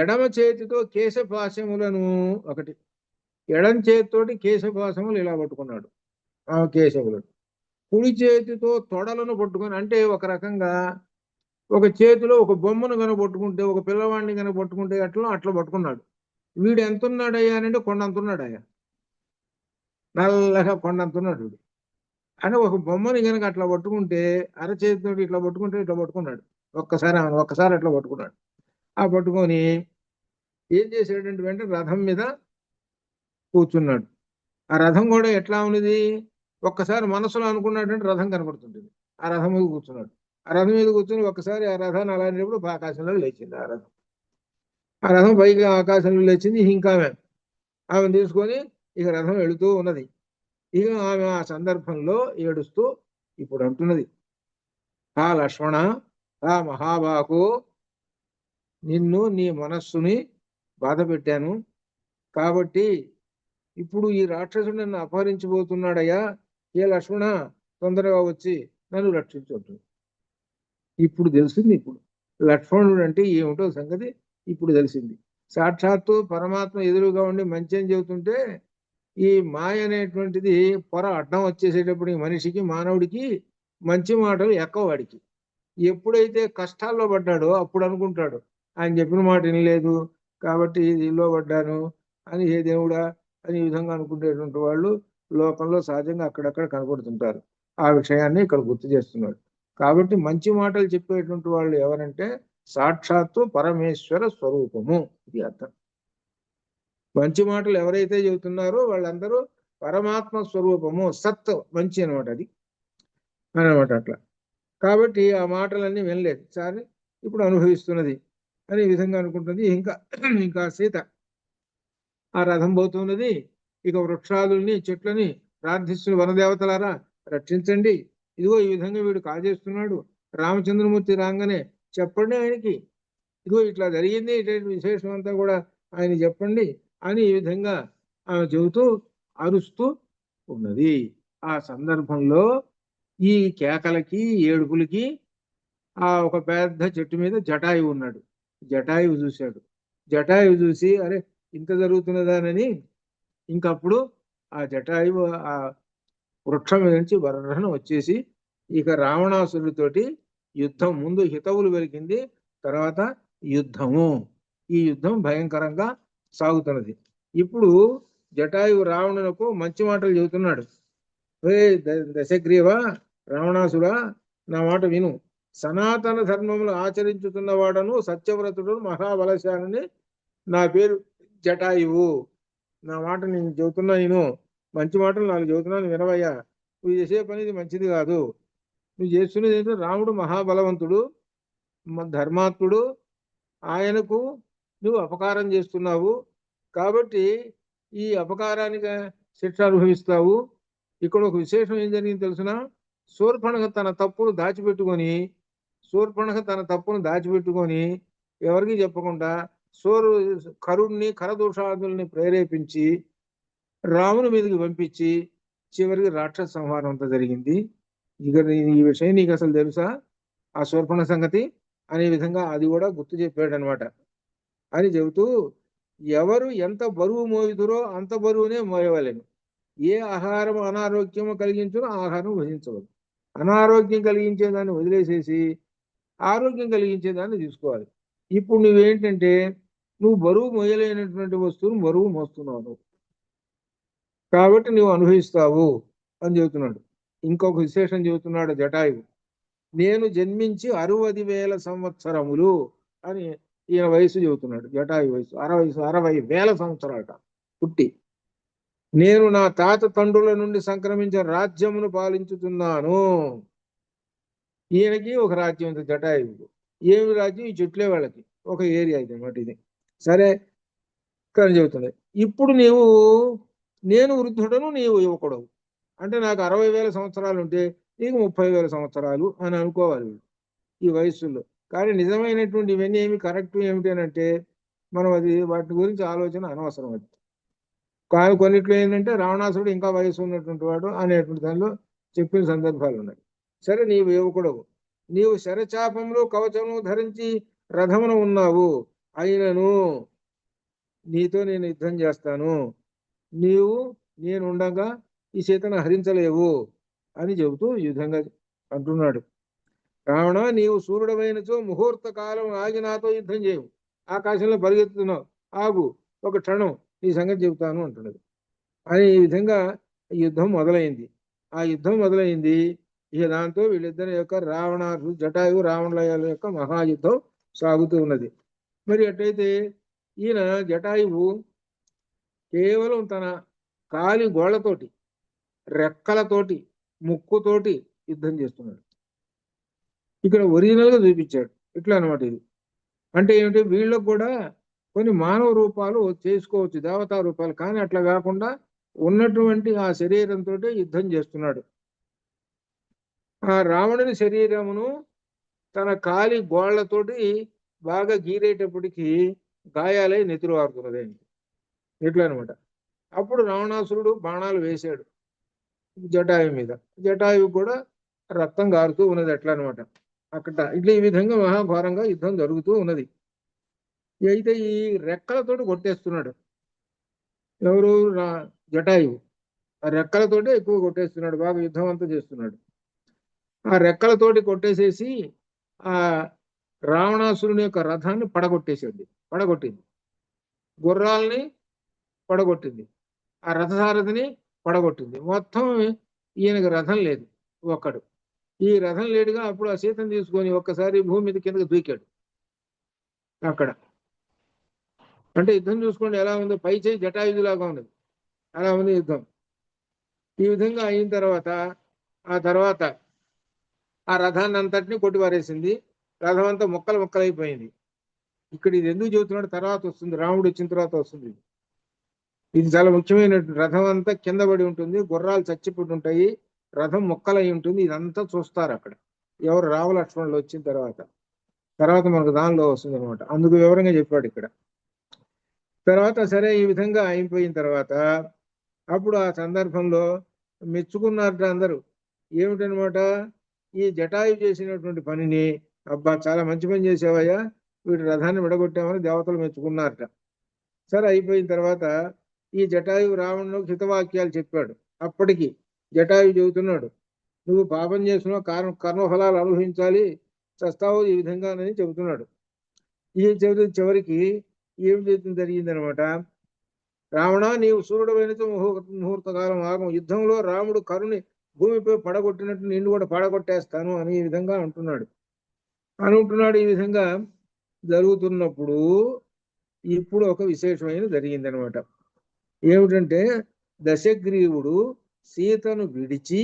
ఎడమ చేతితో కేశపాశములను ఒకటి, ఎడం చేతితోటి కేశపాశములు ఇలా పట్టుకున్నాడు ఆ కేశములను, కుడి చేతితో తొడలను పట్టుకొని, అంటే ఒక రకంగా ఒక చేతిలో ఒక బొమ్మను కనుక పట్టుకుంటే, ఒక పిల్లవాడిని కనుక పట్టుకుంటే అట్లా పట్టుకున్నాడు. వీడు ఎంత ఉన్నాడయ్యా అంటే కొండంత ఉన్నాడయ్యా, నల్లగా కొండంత ఉన్నాడు వీడు. అని ఒక బొమ్మని కనుక అట్లా పట్టుకుంటే, అరచేతితో ఇట్లా పట్టుకున్నాడు. ఒక్కసారి అట్లా పట్టుకున్నాడు. ఆ పట్టుకొని ఏం చేశాడంటే వెంటనే రథం మీద కూర్చున్నాడు. ఆ రథం కూడా ఎట్లా ఉన్నది, ఒక్కసారి మనసులో అనుకున్నాడంటే రథం కనపడుతుంటుంది. ఆ రథం మీద కూర్చున్నాడు. ఆ రథం మీద కూర్చొని ఒక్కసారి ఆ రథాన్ని అలాంటప్పుడు ఆకాశంలో లేచింది ఆ రథం. ఆ రథం పైకి ఆకాశంలో లేచింది. ఇంకా ఆమె తీసుకొని ఇక రథం వెళుతూ ఉన్నది. ఇక ఆమె ఆ సందర్భంలో ఏడుస్తూ ఇప్పుడు అంటున్నది, ఆ లక్ష్మణ, ఆ మహాబాకు, నిన్ను నీ మనస్సుని బాధ పెట్టాను కాబట్టి ఇప్పుడు ఈ రాక్షసుడు నన్ను అపహరించబోతున్నాడయ్యా, ఏ లక్ష్మణ తొందరగా వచ్చి నన్ను రక్షించు. ఇప్పుడు తెలిసింది. ఇప్పుడు లక్ష్మణుడు అంటే ఏమిటో సంగతి ఇప్పుడు తెలిసింది. సాక్షాత్తు పరమాత్మ ఎదురుగా ఉండి మంచి అని చెబుతుంటే, ఈ మాయ అనేటువంటిది పొర అడ్డం వచ్చేసేటప్పుడు ఈ మనిషికి, మానవుడికి మంచి మాటలు ఎక్కవ వాడికి. ఎప్పుడైతే కష్టాల్లో పడ్డాడో అప్పుడు అనుకుంటాడు, ఆయన చెప్పిన మాట వినలేదు కాబట్టి దీనిలో పడ్డాను అని, ఏ దేవుడా అని ఈ విధంగా అనుకునేటువంటి వాళ్ళు లోకంలో సహజంగా అక్కడక్కడ కనపడుతుంటారు. ఆ విషయాన్ని ఇక్కడ గుర్తు చేస్తున్నాడు. కాబట్టి మంచి మాటలు చెప్పేటువంటి వాళ్ళు ఎవరంటే సాక్షాత్తు పరమేశ్వర స్వరూపము, ఇది అర్థం. మంచి మాటలు ఎవరైతే చెబుతున్నారో వాళ్ళందరూ పరమాత్మ స్వరూపము, సత్ మంచి అనమాట, అది అనమాట అట్లా. కాబట్టి ఆ మాటలన్నీ వినలేదు, సరే ఇప్పుడు అనుభవిస్తున్నది అనే విధంగా అనుకుంటుంది. ఇంకా సీత ఆ రథం పోతున్నది. ఇక వృక్షాదుల్ని చెట్లని ప్రార్థిస్తున్న, వనదేవతలారా రక్షించండి, ఇదిగో ఈ విధంగా వీడు కాజేస్తున్నాడు, రామచంద్రమూర్తి రాగానే చెప్పండి ఆయనకి, ఇదిగో ఇట్లా జరిగింది, ఇటువంటి విశేషం అంతా కూడా ఆయన చెప్పండి అని ఈ విధంగా ఆమె చెబుతూ అరుస్తూ ఉన్నది. ఆ సందర్భంలో ఈ కేకలకి ఏడుపులకి ఆ ఒక పెద్ద చెట్టు మీద జటాయువు ఉన్నాడు. జటాయువు చూశాడు. జటాయువు చూసి అరే ఇంత జరుగుతున్నదానని ఇంకప్పుడు ఆ జటాయువు ఆ వృక్షం మీద నుంచి బర్రన వచ్చేసి ఇక రావణాసురుడితోటి యుద్ధం, ముందు హితవులు వెలికింది, తర్వాత యుద్ధము. ఈ యుద్ధం భయంకరంగా సాగుతున్నది. ఇప్పుడు జటాయువు రావణునకు మంచి మాటలు చెబుతున్నాడు. దశగ్రీవ, రావణాసురా, నా మాట విను, సనాతన ధర్మములు ఆచరించుతున్న వాడను సత్యవ్రతుడు మహాబలశాలిని, నా పేరు జటాయువు, నా మాట నేను చెబుతున్నా, నేను మంచి మాటలు నాకు చెబుతున్నాను వినవయ్యా, నువ్వు చేసే పని మంచిది కాదు, నువ్వు చేస్తున్నది ఏంటంటే రాముడు మహాబలవంతుడు, ధర్మాత్ముడు, ఆయనకు నువ్వు అపకారం చేస్తున్నావు కాబట్టి ఈ అపకారానికి శిక్ష అనుభవిస్తావు. ఇక్కడ ఒక విశేషం ఏం జరిగింది తెలుసునా, శూర్పణఖ తన తప్పును దాచిపెట్టుకొని ఎవరికి చెప్పకుండా కరుణ్ణి కరదూషాదుల్ని ప్రేరేపించి రాముని మీదకి పంపించి చివరికి రాక్షస సంహారం అంతా జరిగింది. ఇక ఈ విషయం నీకు అసలు తెలుసా ఆ శూర్పణ సంగతి అనే విధంగా అది కూడా గుర్తు చెప్పాడు అనమాట. అని చెబుతూ ఎవరు ఎంత బరువు మోయుదురో అంత బరువునే మోయవలేను, ఏ ఆహారం అనారోగ్యము కలిగించునో ఆహారం భుజించవద్దు, అనారోగ్యం కలిగించేదాన్ని వదిలేసేసి ఆరోగ్యం కలిగించేదాన్ని తీసుకోవాలి. ఇప్పుడు నువ్వేంటంటే నువ్వు బరువు మోయలేనటువంటి వస్తువును బరువు మోస్తున్నావు కాబట్టి నువ్వు అనుభవిస్తావు అని చెబుతున్నాడు. ఇంకొక విశేషం చెబుతున్నాడు జటాయువు, నేను జన్మించి 60,000 సంవత్సరములు అని ఈయన వయసు చెబుతున్నాడు. జటాయు వయసు 60,000 సంవత్సరాలట పుట్టి, నేను నా తాత తండ్రుల నుండి సంక్రమించిన రాజ్యమును పాలించుతున్నాను. ఈయనకి ఒక రాజ్యం ఉంది జటాయువుకు. ఏమి రాజ్యం? ఈ చెట్లే వాళ్ళకి ఒక ఏరియా ఇది అన్నమాట. ఇది సరే కానీ చెబుతుంది, ఇప్పుడు నేను వృద్ధుడను, నీవు యువకుడవు, అంటే నాకు 60,000 సంవత్సరాలు ఉంటే నీకు 30,000 సంవత్సరాలు అని అనుకోవాలి ఈ వయస్సులో. కానీ నిజమైనటువంటి ఇవన్నీ ఏమి కరెక్ట్ ఏమిటి అని అంటే మనం వాటి గురించి ఆలోచన అనవసరం. అది కానీ కొన్నిట్లో ఏంటంటే రావణాసురుడు ఇంకా వయసు ఉన్నటువంటి వాడు అనేటువంటి దానిలో చెప్పిన సందర్భాలు ఉన్నాయి. సరే నీవు యువకుడవు, నీవు శరచాపంలో కవచము ధరించి రథమున ఉన్నావు, అయినను నీతో నేను యుద్ధం చేస్తాను, నేను ఉండగా ఈ సీతను హరించలేవు అని చెబుతూ యుద్ధంగా అంటున్నాడు. రావణ, నీవు సూర్యుడమైనచో ముహూర్త కాలం ఆగి నాతో యుద్ధం చేయవు. ఆకాశంలో పరిగెత్తుతున్నావు, ఆగు ఒక క్షణం, నీ సంగతి చెబుతాను అంటున్నది. అని ఈ విధంగా యుద్ధం మొదలైంది. ఆ యుద్ధం మొదలైంది. ఇక దాంతో వీళ్ళిద్దరి యొక్క రావణాసు జటాయు రావణుల యొక్క మహాయుద్ధం సాగుతూ ఉన్నది. మరి అట్లయితే ఈయన జటాయువు కేవలం తన కాలి గోళ్లతోటి, రెక్కలతోటి, ముక్కుతోటి యుద్ధం చేస్తున్నాడు. ఇక్కడ ఒరిజినల్ గా చూపించాడు. ఇట్లా అనమాట ఇది. అంటే ఏమిటి, వీళ్ళకు కూడా కొన్ని మానవ రూపాలు చేసుకోవచ్చు, దేవతా రూపాలు, కానీ అట్లా కాకుండా ఉన్నటువంటి ఆ శరీరంతో యుద్ధం చేస్తున్నాడు. ఆ రావణుని శరీరమును తన కాలి గోళ్లతోటి బాగా గీరేటప్పటికి గాయాలై నెత్తురు వారుతున్నది ఇట్లా అనమాట. అప్పుడు రావణాసురుడు బాణాలు వేశాడు జటాయు మీద. జటాయు కూడా రక్తం గారుతూ ఉన్నది అట్లా అనమాట. అక్కడ ఇట్లా ఈ విధంగా మహాఘోరంగా యుద్ధం జరుగుతూ ఉన్నది. అయితే ఈ రెక్కలతోటి కొట్టేస్తున్నాడు ఎవరు, జటాయువు. ఆ రెక్కలతోటి ఎక్కువ కొట్టేస్తున్నాడు, బాగా యుద్ధం అంతా చేస్తున్నాడు. ఆ రెక్కలతోటి కొట్టేసేసి ఆ రావణాసురుని యొక్క రథాన్ని పడగొట్టింది. గుర్రాలని పడగొట్టింది, ఆ రథసారథిని పడగొట్టింది. మొత్తం ఈయనకి రథం లేదు, ఒక్కడు. ఈ రథం లేడుగా అప్పుడు ఆ సీతను తీసుకొని ఒక్కసారి భూమి మీద కిందకి దూకాడు అక్కడ. అంటే యుద్ధం చూసుకోండి ఎలా ఉందో, పై చేయి జటాయుధులాగా ఉన్నది, అలా ఉంది యుద్ధం. ఈ విధంగా అయిన తర్వాత ఆ రథాన్ని అంతటిని కొట్టిపారేసింది. రథం అంతా ముక్కలైపోయింది. ఇక్కడ ఇది ఎందుకు చెబుతున్నాడు తర్వాత వస్తుంది, రాముడు వచ్చిన తర్వాత వస్తుంది. ఇది చాలా ముఖ్యమైన, రథం అంతా కింద పడి ఉంటుంది, గుర్రాలు చచ్చిపోయి ఉంటాయి, రథం ముక్కలై ఉంటుంది. ఇదంతా చూస్తారు అక్కడ ఎవరు, రామ లక్ష్మణులు వచ్చిన తర్వాత మనకు దానిలో వస్తుంది అనమాట. అందుకు వివరంగా చెప్పాడు ఇక్కడ. తర్వాత సరే ఈ విధంగా అయిపోయిన తర్వాత అప్పుడు ఆ సందర్భంలో మెచ్చుకున్నారట అందరూ. ఏమిటనమాట, ఈ జటాయు చేసినటువంటి పనిని, అబ్బా చాలా మంచి పని చేసావయ్యా, వీటి రథాన్ని విడగొట్టామని దేవతలు మెచ్చుకున్నారట. సరే అయిపోయిన తర్వాత ఈ జటాయు రావణుడు హితవాక్యాలు చెప్పాడు. అప్పటికి జటాయు చెబుతున్నాడు, నువ్వు పాపం చేస్తున్నావు, కర్మఫలాలు అనుభవించాలి, చస్తావు ఈ విధంగానని చెబుతున్నాడు. ఈ చివరికి ఏం జరిగిందనమాట, రావణ, నీవు సూర్యుడైనతో ముహూర్త కాలం ఆగం, యుద్ధంలో రాముడు కరుని భూమిపై పడగొట్టినట్టు నిన్ను కూడా పడగొట్టేస్తాను అని ఈ విధంగా అంటున్నాడు. ఈ విధంగా జరుగుతున్నప్పుడు ఇప్పుడు ఒక విశేషమైన జరిగిందనమాట. ఏమిటంటే, దశగ్రీవుడు సీతను విడిచి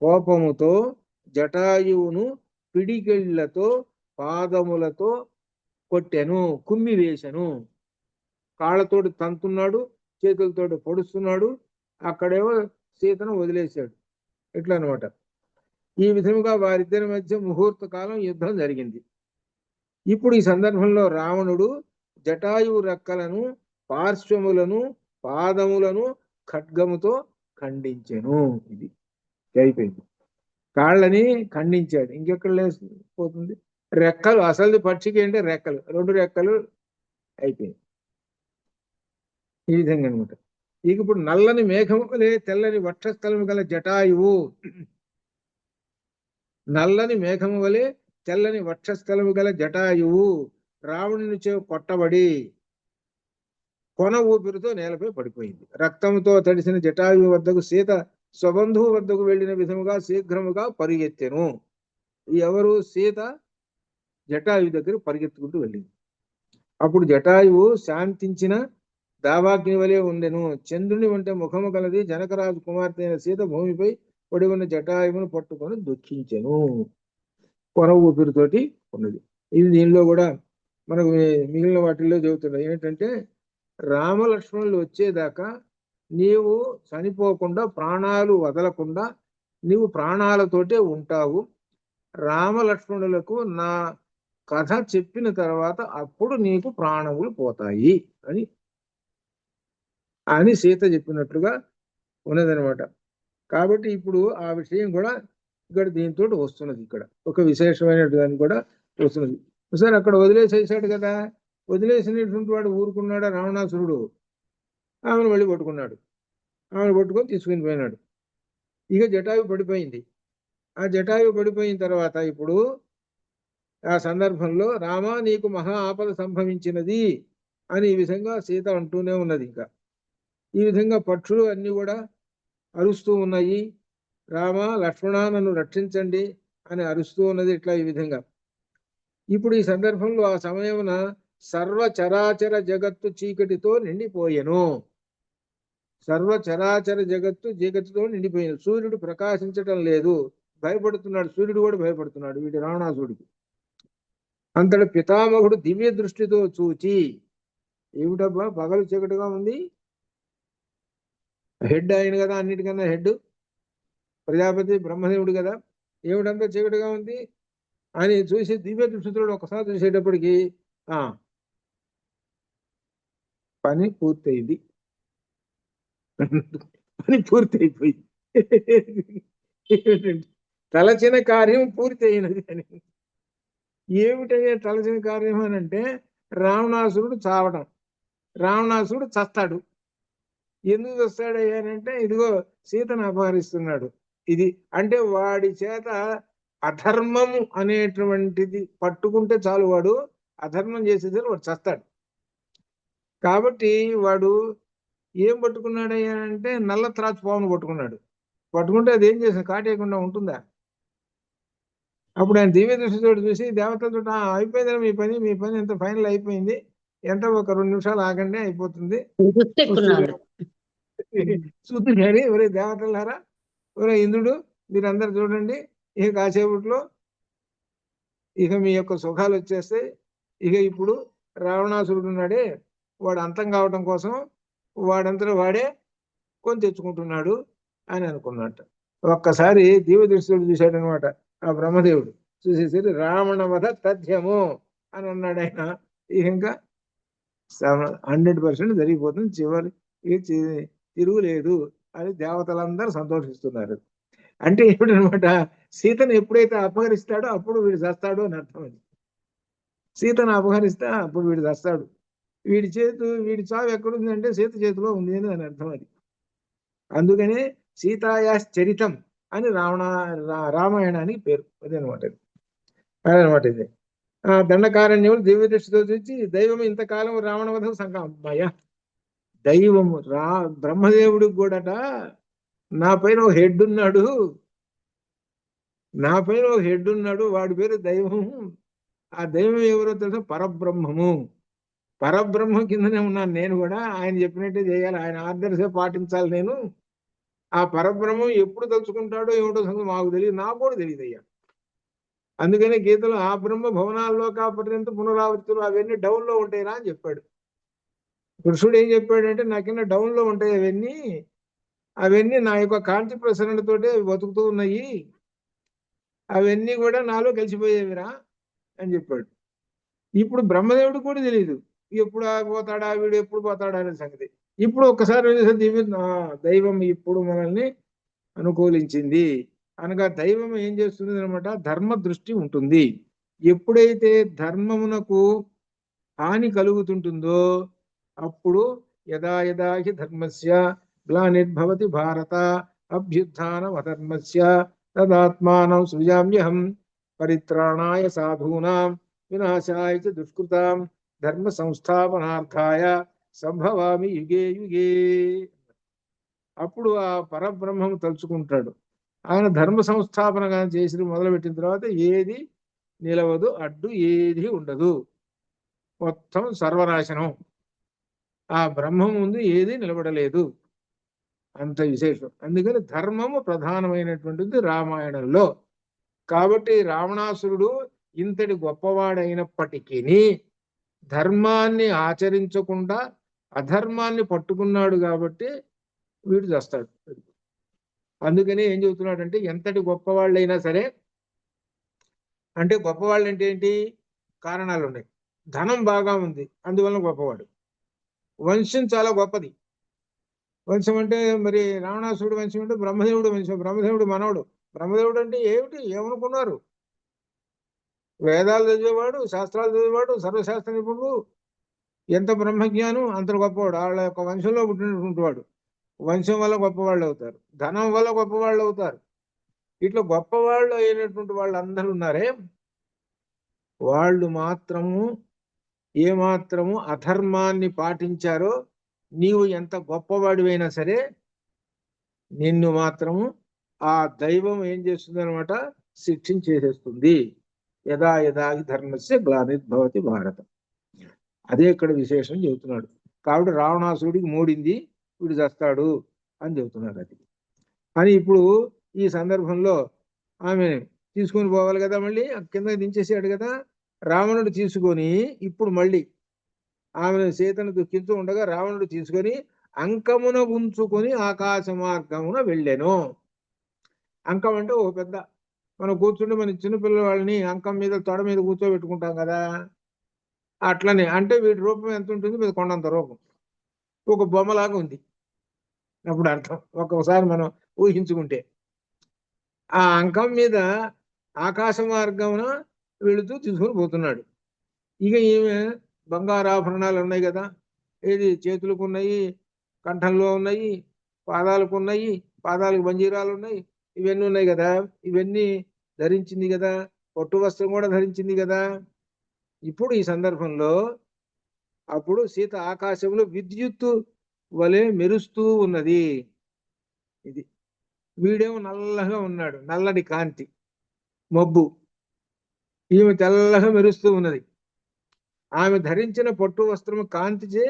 కోపముతో జటాయువును పిడికిళ్లతో పాదములతో కొట్టెను, కుమ్మి వేశను. కాళ్ళతోటి తంతున్నాడు, చేతులతోటి పొడుస్తున్నాడు, అక్కడేమో సీతను వదిలేశాడు. ఇట్లా అనమాట. ఈ విధముగా వారిద్దరి మధ్య ముహూర్త కాలం యుద్ధం జరిగింది. ఇప్పుడు ఈ సందర్భంలో రావణుడు జటాయువు రెక్కలను, పార్శ్వములను, పాదములను ఖడ్గముతో ఖండించెను. ఇది అయిపోయింది. కాళ్ళని ఖండించాడు, ఇంకెక్కడ లేకపోతుంది. రెక్కలు, అసలు పక్షికి అంటే రెక్కలు, 2 రెక్కలు అయిపోయింది. ఈ విధంగా అనమాట. ఇక ఇప్పుడు నల్లని మేఘము వలె తెల్లని వక్షస్థలము గల జటాయువు, నల్లని మేఘము వలె తెల్లని వక్షస్థలము గల జటాయువు రావణుని చే కొట్టబడి కొన ఊపిరితో నేలపై పడిపోయింది. రక్తంతో తడిసిన జటాయువు వద్దకు సీత స్వబంధువు వద్దకు వెళ్ళిన విధముగా శీఘ్రముగా పరిగెత్తెను. ఎవరు, సీత జటాయువు దగ్గర పరిగెత్తుకుంటూ వెళ్ళింది. అప్పుడు జటాయువు శాంతించిన దావాగ్ని వలె ఉండెను. చంద్రుని వంటి ముఖము కలది జనకరాజు కుమార్తె అయిన సీత భూమిపై పడి ఉన్న జటాయువును పట్టుకొని దుఃఖించెను. కొన ఊపిరితోటి ఉన్నది. ఇది దీనిలో కూడా మనకు మిగిలిన వాటిల్లో చెబుతున్నది ఏంటంటే, రామలక్ష్మణులు వచ్చేదాకా నీవు చనిపోకుండా, ప్రాణాలు వదలకుండా నీవు ప్రాణాలతోటే ఉంటావు. రామలక్ష్మణులకు నా కథ చెప్పిన తర్వాత అప్పుడు నీకు ప్రాణములు పోతాయి అని సీత చెప్పినట్లుగా ఉన్నదనమాట. కాబట్టి ఇప్పుడు ఆ విషయం కూడా ఇక్కడ దీంతో వస్తున్నది. ఇక్కడ ఒక విశేషమైన దాన్ని కూడా వస్తున్నది. సార్ అక్కడ వదిలేసేసాడు కదా, వదిలేసినటువంటి వాడు ఊరుకున్నాడా రావణాసురుడు? ఆమెను మళ్ళీ పట్టుకున్నాడు, ఆమెను పట్టుకొని తీసుకుని పోయినాడు. ఇక జటాయు పడిపోయింది. ఆ జటాయు పడిపోయిన తర్వాత ఇప్పుడు ఆ సందర్భంలో రామ నీకు మహా ఆపద సంభవించినది అని ఈ విధంగా సీత అంటూనే ఉన్నది. ఇంకా ఈ విధంగా పక్షులు అన్ని కూడా అరుస్తూ ఉన్నాయి. రామ లక్ష్మణ నన్ను రక్షించండి అని అరుస్తూ ఉన్నది. ఇట్లా ఈ విధంగా ఇప్పుడు ఈ సందర్భంలో ఆ సమయమున సర్వ చరాచర జగత్తు చీకటితో నిండిపోయెను. సర్వ చరాచర జగత్తు చీకటితో నిండిపోయాను. సూర్యుడు ప్రకాశించటం లేదు, భయపడుతున్నాడు. సూర్యుడు కూడా భయపడుతున్నాడు వీడి రావణాసుడికి. అంతటి పితామహుడు దివ్య దృష్టితో చూచి, ఏమిటబ్బా పగలు చీకటిగా ఉంది, హెడ్ ఆయన కదా, అన్నిటికన్నా హెడ్ ప్రజాపతి బ్రహ్మదేవుడు కదా, ఏమిటంతా చీకటిగా ఉంది అని చూసి దివ్య దృష్టితో ఒకసారి చూసేటప్పటికి పని పూర్తయింది. పని పూర్తయిపోయింది. తలచిన కార్యం పూర్తి అయినది అని. ఏమిటయ్యే తలచిన కార్యం అని అంటే రావణాసురుడు చావడం. రావణాసురుడు చస్తాడు. ఎందుకు చస్తాడయ్యానంటే ఇదిగో సీతను అపహరిస్తున్నాడు. ఇది అంటే వాడి చేత అధర్మము అనేటువంటిది పట్టుకుంటే చాలు, వాడు అధర్మం చేసేది వాడు చస్తాడు. కాబట్టి వాడు ఏం పట్టుకున్నాడయ్యా అంటే నల్ల త్రాచు పామును పట్టుకున్నాడు. పట్టుకుంటే అది ఏం చేసింది, కాటేయకుండా ఉంటుందా? అప్పుడు ఆయన దివ్య దృష్టితో చూసి దేవతలతో అయిపోయిందని మీ పని ఎంత ఫైనల్ అయిపోయింది, ఎంత ఒక 2 నిమిషాలు ఆగండి అయిపోతుంది చూద్దు కానీ, ఒరే దేవతలారా, ఒరే ఇంద్రుడు, మీరందరూ చూడండి, ఇక కాసేపట్లో ఇక మీ యొక్క సుఖాలు వచ్చేస్తాయి. ఇక ఇప్పుడు రావణాసురుడు ఉన్నాడే, వాడు అంతం కావటం కోసం వాడంతలో వాడే కొని తెచ్చుకుంటున్నాడు అని అనుకున్నట్ట. ఒక్కసారి దివ్య దృష్టితో చూశాడనమాట ఆ బ్రహ్మదేవుడు. చూసేసరి రావణ వధ తథ్యము అని అన్నాడు ఆయన. ఇంకా 100% జరిగిపోతుంది, చివరి తిరుగులేదు అని దేవతలందరూ సంతోషిస్తున్నారు. అంటే ఏమిటనమాట, సీతను ఎప్పుడైతే అపహరిస్తాడో అప్పుడు వీడు చస్తాడు అని అర్థం. అది సీతను అపహరిస్తే అప్పుడు వీడు చస్తాడు. వీడి చావు ఎక్కడుందంటే సీత చేతిలో ఉంది అని దాని అర్థం. అది అందుకనే సీతాయాశ్చరితం అని రామాయణానికి పేరు. అదనమాట ఇది. దండకారణ్యములు దివ్య దృష్టితో చూసి దైవం ఇంతకాలం రావణ వధ సంకల్పమయ్య. దైవము బ్రహ్మదేవుడికి కూడాట నా పైన ఒక హెడ్ ఉన్నాడు, వాడి పేరు దైవము. ఆ దైవం ఎవరో తెలుసా? పరబ్రహ్మము. పరబ్రహ్మం కిందనే ఉన్నాను నేను కూడా. ఆయన చెప్పినట్టే చేయాలి, ఆయన ఆర్డర్సే పాటించాలి నేను. ఆ పరబ్రహ్మం ఎప్పుడు తలుచుకుంటాడో ఏమిటో సంగతి మాకు తెలియదు, నాకు కూడా తెలియదు అయ్యా. అందుకనే గీతలో ఆ బ్రహ్మ భవనాల్లో కాపర్యంత పునరావృత్తులు అవన్నీ డౌన్లో ఉంటాయిరా అని చెప్పాడు. కృష్ణుడు ఏం చెప్పాడంటే నా కింద డౌన్లో ఉంటాయి అవన్నీ నా యొక్క కాంతి ప్రసరణతోటే బతుకుతూ ఉన్నాయి, అవన్నీ కూడా నాలో కలిసిపోయేవిరా అని చెప్పాడు. ఇప్పుడు బ్రహ్మదేవుడు కూడా తెలియదు ఎప్పుడు పోతాడా వీడు, ఎప్పుడు పోతాడా అనే సంగతి. ఇప్పుడు ఒక్కసారి దైవం ఇప్పుడు మనల్ని అనుకూలించింది అనగా దైవం ఏం చేస్తుంది అనమాట, ధర్మ దృష్టి ఉంటుంది. ఎప్పుడైతే ధర్మమునకు హాని కలుగుతుంటుందో అప్పుడు యదా యదా హి ధర్మస్య గ్లానిర్భవతి భారత అభ్యుత్థానం అధర్మస్య తదాత్మానం సృజామ్యహం పరిత్రాణాయ సాధూనాం వినాశాయ చ దుష్కృతాం ధర్మ సంస్థాపనార్థాయ సంభవామి యుగే యుగే. అప్పుడు ఆ పరబ్రహ్మము తలుచుకుంటాడు. ఆయన ధర్మ సంస్థాపనగా చేసి మొదలుపెట్టిన తర్వాత ఏది నిలవదు, అడ్డు ఏది ఉండదు, మొత్తం సర్వనాశనం. ఆ బ్రహ్మం ముందు ఏది నిలబడలేదు, అంత విశేషం. అందుకని ధర్మము ప్రధానమైనటువంటిది రామాయణంలో. కాబట్టి రావణాసురుడు ఇంతటి గొప్పవాడైనప్పటికీ ధర్మాన్ని ఆచరించకుండా అధర్మాన్ని పట్టుకున్నాడు కాబట్టి వీడు చేస్తాడు. అందుకని ఏం చెబుతున్నాడంటే ఎంతటి గొప్పవాళ్ళైనా సరే, అంటే గొప్పవాళ్ళు అంటే ఏంటి, కారణాలు ఉన్నాయి. ధనం బాగా ఉంది అందువల్ల గొప్పవాడు, వంశం చాలా గొప్పది. వంశం అంటే మరి రావణాసురుడు వంశం అంటే బ్రహ్మదేవుడు వంశం, బ్రహ్మదేవుడు మనవడు. బ్రహ్మదేవుడు అంటే ఏమనుకున్నారు, వేదాలు చదివేవాడు, శాస్త్రాలు చదివేవాడు, సర్వశాస్త్ర నిపుణుడు, ఎంత బ్రహ్మజ్ఞానం అంత గొప్పవాడు. వాళ్ళ యొక్క వంశంలో పుట్టినటువంటి వాడు వంశం వల్ల గొప్పవాళ్ళు అవుతారు, ధనం వల్ల గొప్పవాళ్ళు అవుతారు. ఇట్లా గొప్పవాళ్ళు అయినటువంటి వాళ్ళు అందరూ ఉన్నారే, వాళ్ళు మాత్రము ఏమాత్రము అధర్మాన్ని పాటించారో నీవు ఎంత గొప్పవాడివైనా సరే నిన్ను మాత్రము ఆ దైవం ఏం చేస్తుంది అనమాట, శిక్షించేసేస్తుంది. యదా యదా హి ధర్మస్య గ్లానిర్భవతి భారతం. అదే ఇక్కడ విశేషం చెబుతున్నాడు. కాబట్టి రావణాసురుడికి మూడింది, వీడు చస్తాడు అని చెబుతున్నారు. అది అని ఇప్పుడు ఈ సందర్భంలో ఆమె తీసుకొని పోవాలి కదా, మళ్ళీ కింద దించేసాడు కదా. రావణుడు తీసుకొని ఇప్పుడు మళ్ళీ ఆమెను సీతను దుఃఖించు ఉండగా రావణుడు తీసుకొని అంకమున ఉంచుకొని ఆకాశ మార్గమున వెళ్ళాను. అంకం అంటే ఒక పెద్ద, మనం కూర్చుంటే మన చిన్నపిల్లల వాళ్ళని అంకం మీద తొడ మీద కూర్చోబెట్టుకుంటాం కదా, అట్లనే. అంటే వీటి రూపం ఎంత ఉంటుంది, మీద కొండంత రూపం, ఒక బొమ్మలాగా ఉంది. అప్పుడు అర్థం ఒక్కొక్కసారి మనం ఊహించుకుంటే. ఆ అంకం మీద ఆకాశ మార్గమున వెళుతూ తీసుకొని పోతున్నాడు. ఇక ఈమె బంగారాభరణాలు ఉన్నాయి కదా, ఏది చేతులకు ఉన్నాయి, కంఠంలో ఉన్నాయి, పాదాలకు ఉన్నాయి, పాదాలకు మంజీరాలు ఉన్నాయి, ఇవన్నీ ఉన్నాయి కదా, ఇవన్నీ ధరించింది కదా, పట్టు వస్త్రం కూడా ధరించింది కదా. ఇప్పుడు ఈ సందర్భంలో అప్పుడు సీత ఆకాశంలో విద్యుత్తు వలె మెరుస్తూ ఉన్నది. ఇది వీడేమో నల్లగా ఉన్నాడు, నల్లటి కాంతి మబ్బు, ఈమె తెల్లగా మెరుస్తూ ఉన్నది. ఆమె ధరించిన పట్టు వస్త్రము కాంతిచే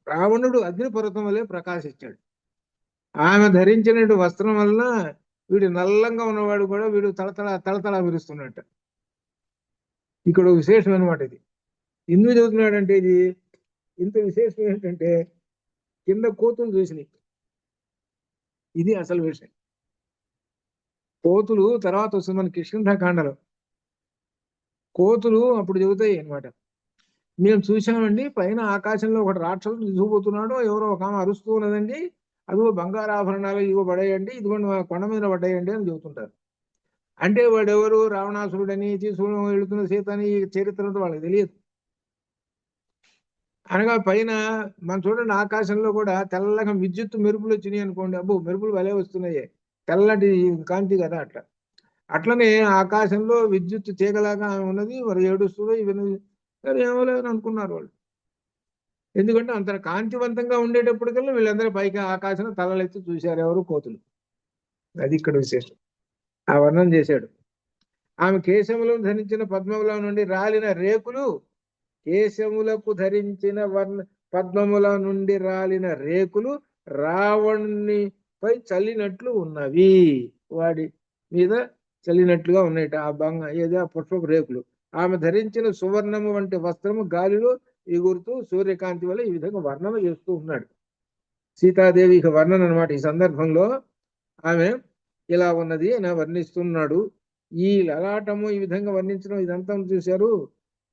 రావణుడు అగ్నిపర్వతం వలె ప్రకాశించాడు. ఆమె ధరించిన వస్త్రం వల్ల వీడు నల్లంగా ఉన్నవాడు కూడా వీడు తలతల తలతల మెరుస్తున్నట్ట. ఇక్కడ విశేషం అనమాట. ఇది ఎందుకు చదువుతున్నాడంటే, ఇది ఇంత విశేషం ఏంటంటే కింద కోతులు చూసినాయి. ఇది అసలు విషయం. కోతులు తర్వాత వస్తుంది మన కిష్కింధాకాండలో. కోతులు అప్పుడు చెబుతాయి అనమాట, మేము చూసామండి పైన ఆకాశంలో ఒకటి రాక్షసుడు తీసుకుపోతున్నాడు, ఎవరో ఒక ఆమె అరుస్తూ ఉన్నదండి, అదిగో బంగారాభరణాలు ఇవో పడేయండి, ఇదిగోండి కొండ మీద పడ్డాయండి అని చెబుతుంటారు. అంటే వాడెవరు, రావణాసురుడని, తీసుకుని వెళుతున్న సీతని ఈ చరిత్ర వాళ్ళకి తెలియదు. అనగా పైన మనం చూడండి ఆకాశంలో కూడా తెల్లగా విద్యుత్ మెరుపులు వచ్చినాయి అనుకోండి, అబ్బో మెరుపులు భలే వస్తున్నాయి, తెల్లటి కాంతి కదా. అట్లనే ఆకాశంలో విద్యుత్ తీగలాగా ఉన్నది, మరి ఏడుస్తుందో ఇవన్నీ ఏమో లేదని అనుకున్నారు వాళ్ళు. ఎందుకంటే అంత కాంతివంతంగా ఉండేటప్పటికల్లా వీళ్ళందరూ పైకి ఆకాశం తలలెత్తి చూశారు, ఎవరు, కోతులు. అది ఇక్కడ విశేషం. ఆ వర్ణన చేశాడు. ఆమె కేశములను ధరించిన పద్మముల నుండి రాలిన రేకులు, కేశములకు ధరించిన పద్మముల నుండి రాలిన రేకులు రావణునిపై చల్లినట్లు ఉన్నవి, వాడి మీద చల్లినట్లుగా ఉన్నాయి ఆ పుష్పపు రేకులు. ఆమె ధరించిన సువర్ణము వంటి వస్త్రము గాలిలో ఎగురుతూ సూర్యకాంతి వల్ల ఈ విధంగా వర్ణన చేస్తూ ఉన్నాడు. సీతాదేవి ఇక వర్ణన అనమాట. ఈ సందర్భంలో ఆమె ఇలా ఉన్నది అని వర్ణిస్తున్నాడు. ఈ లలాటము ఈ విధంగా వర్ణించడం ఇదంతా చూశారు.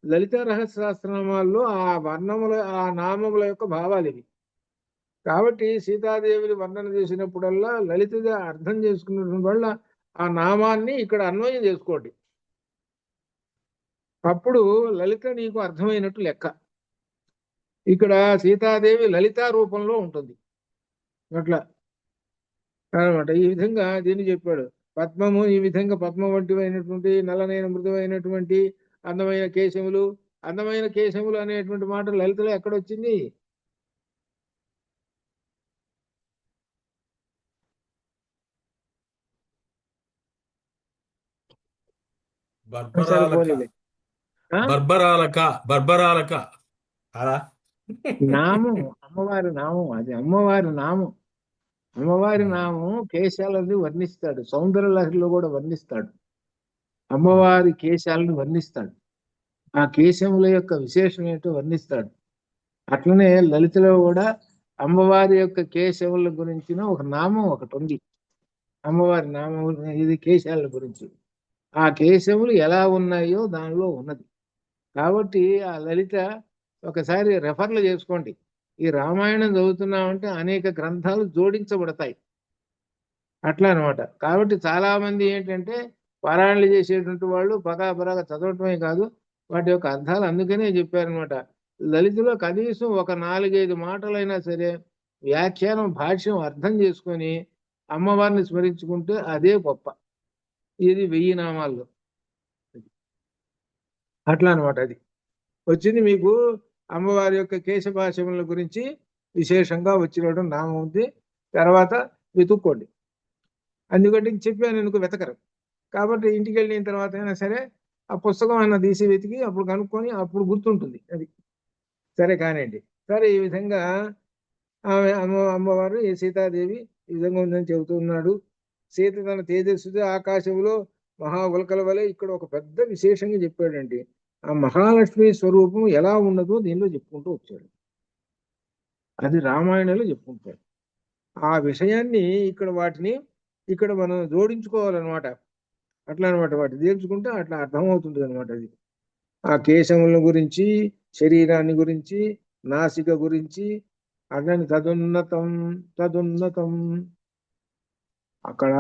లలిత రహస్యశాస్త్రనామాల్లో ఆ వర్ణముల ఆ నామముల యొక్క భావాలు ఇవి. కాబట్టి సీతాదేవిని వర్ణన చేసినప్పుడల్లా లలితగా అర్థం చేసుకున్నటువంటి వల్ల ఆ నామాన్ని ఇక్కడ అన్వయం చేసుకోండి. అప్పుడు లలిత నీకు అర్థమైనట్టు లెక్క. ఇక్కడ సీతాదేవి లలిత రూపంలో ఉంటుంది అట్లా అనమాట. ఈ విధంగా దీన్ని చెప్పాడు. పద్మము ఈ విధంగా పద్మం వంటివైనటువంటి నల్లనైన మృదువైనటువంటి అందమైన కేశములు. అందమైన కేశములు అనేటువంటి మాట లలితలో ఎక్కడొచ్చింది? నామం, అమ్మవారి నామం, అది అమ్మవారి నామం. అమ్మవారి నామం కేశాలని వర్ణిస్తాడు, సౌందర్య లహరిలో కూడా వర్ణిస్తాడు. అమ్మవారి కేశాలను వర్ణిస్తాడు, ఆ కేశముల యొక్క విశేషం ఏంటో వర్ణిస్తాడు. అట్లనే లలితలో కూడా అమ్మవారి యొక్క కేశముల గురించిన ఒక నామం ఒకటి ఉంది. అమ్మవారి నామం ఇది కేశాల గురించి. ఆ కేశములు ఎలా ఉన్నాయో దానిలో ఉన్నది. కాబట్టి ఆ లలిత ఒకసారి రెఫర్లు చేసుకోండి. ఈ రామాయణం చదువుతున్నామంటే అనేక గ్రంథాలు జోడించబడతాయి అట్లా అనమాట. కాబట్టి చాలా మంది ఏంటంటే పారాయణలు చేసేటువంటి వాళ్ళు పరాగా చదవటమే కాదు, వాటి యొక్క అర్థాలు అందుకనే చెప్పారనమాట. లలితలో కనీసం ఒక 4-5 మాటలైనా సరే వ్యాఖ్యానం, భాష్యం అర్థం చేసుకొని అమ్మవారిని స్మరించుకుంటే అదే గొప్ప. ఇది 1000 నామాల్లో. అట్లా అనమాట. అది వచ్చింది మీకు అమ్మవారి యొక్క కేశభాషముల గురించి విశేషంగా వచ్చిన నామం ఉంది. తర్వాత వెతుక్కోండి. ఎందుకంటే చెప్పాను ఎందుకు వెతకరు. కాబట్టి ఇంటికి వెళ్ళిన తర్వాత అయినా సరే ఆ పుస్తకం అన్న తీసి వెతికి అప్పుడు కనుక్కొని అప్పుడు గుర్తుంటుంది. అది సరే కానివ్వండి. సరే ఈ విధంగా ఆమె అమ్మవారు ఈ సీతాదేవి ఈ విధంగా ఉందని చెబుతున్నాడు. సీత తన తేజస్సుతో ఆకాశంలో మహా ఉల్కల వలె ఇక్కడ ఒక పెద్ద విశేషంగా చెప్పాడండి. ఆ మహాలక్ష్మి స్వరూపం ఎలా ఉన్నదో దీనిలో చెప్పుకుంటూ వచ్చాడు. అది రామాయణంలో చెప్పుకుంటాడు. ఆ విషయాన్ని వాటిని ఇక్కడ మనం జోడించుకోవాలన్నమాట. అట్లా అనమాట. వాటి తేల్చుకుంటే అట్లా అర్థమవుతుంది అనమాట. అది ఆ కేశముల గురించి, శరీరాన్ని గురించి, నాసిక గురించి, అట్లని తదున్నతం అక్కడ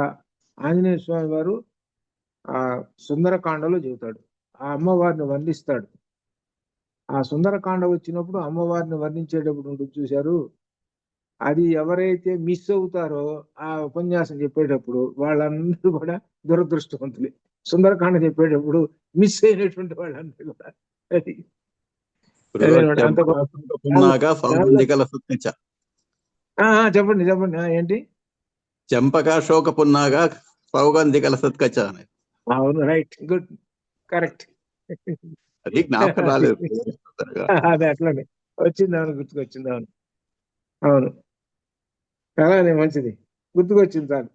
ఆంజనేయ స్వామి వారు ఆ సుందరకాండలో చెబుతాడు. ఆ అమ్మవారిని వర్ణిస్తాడు. ఆ సుందరకాండ వచ్చినప్పుడు అమ్మవారిని వర్ణించేటప్పుడు ఉంటుంది చూశారు. అది ఎవరైతే మిస్ అవుతారో ఆ ఉపన్యాసం చెప్పేటప్పుడు వాళ్ళందరూ కూడా దురదృష్టవంతులే. సుందరకాండ చెప్పేటప్పుడు మిస్ అయినటువంటి వాళ్ళందరూ కూడా అది అంత చెప్పండి చెప్పండి ఏంటి చెంపకాశోక పున్నాగా సౌగంధికల సత్కచ అని. అవును, రైట్, గుడ్, కరెక్ట్. అది జ్ఞాపకం రాలేదు. అదే అట్లానే వచ్చింది. అవును, గుర్తుకొచ్చింది. అవును అవును, అలానే మంచిది, గుర్తుకొచ్చింది చాలు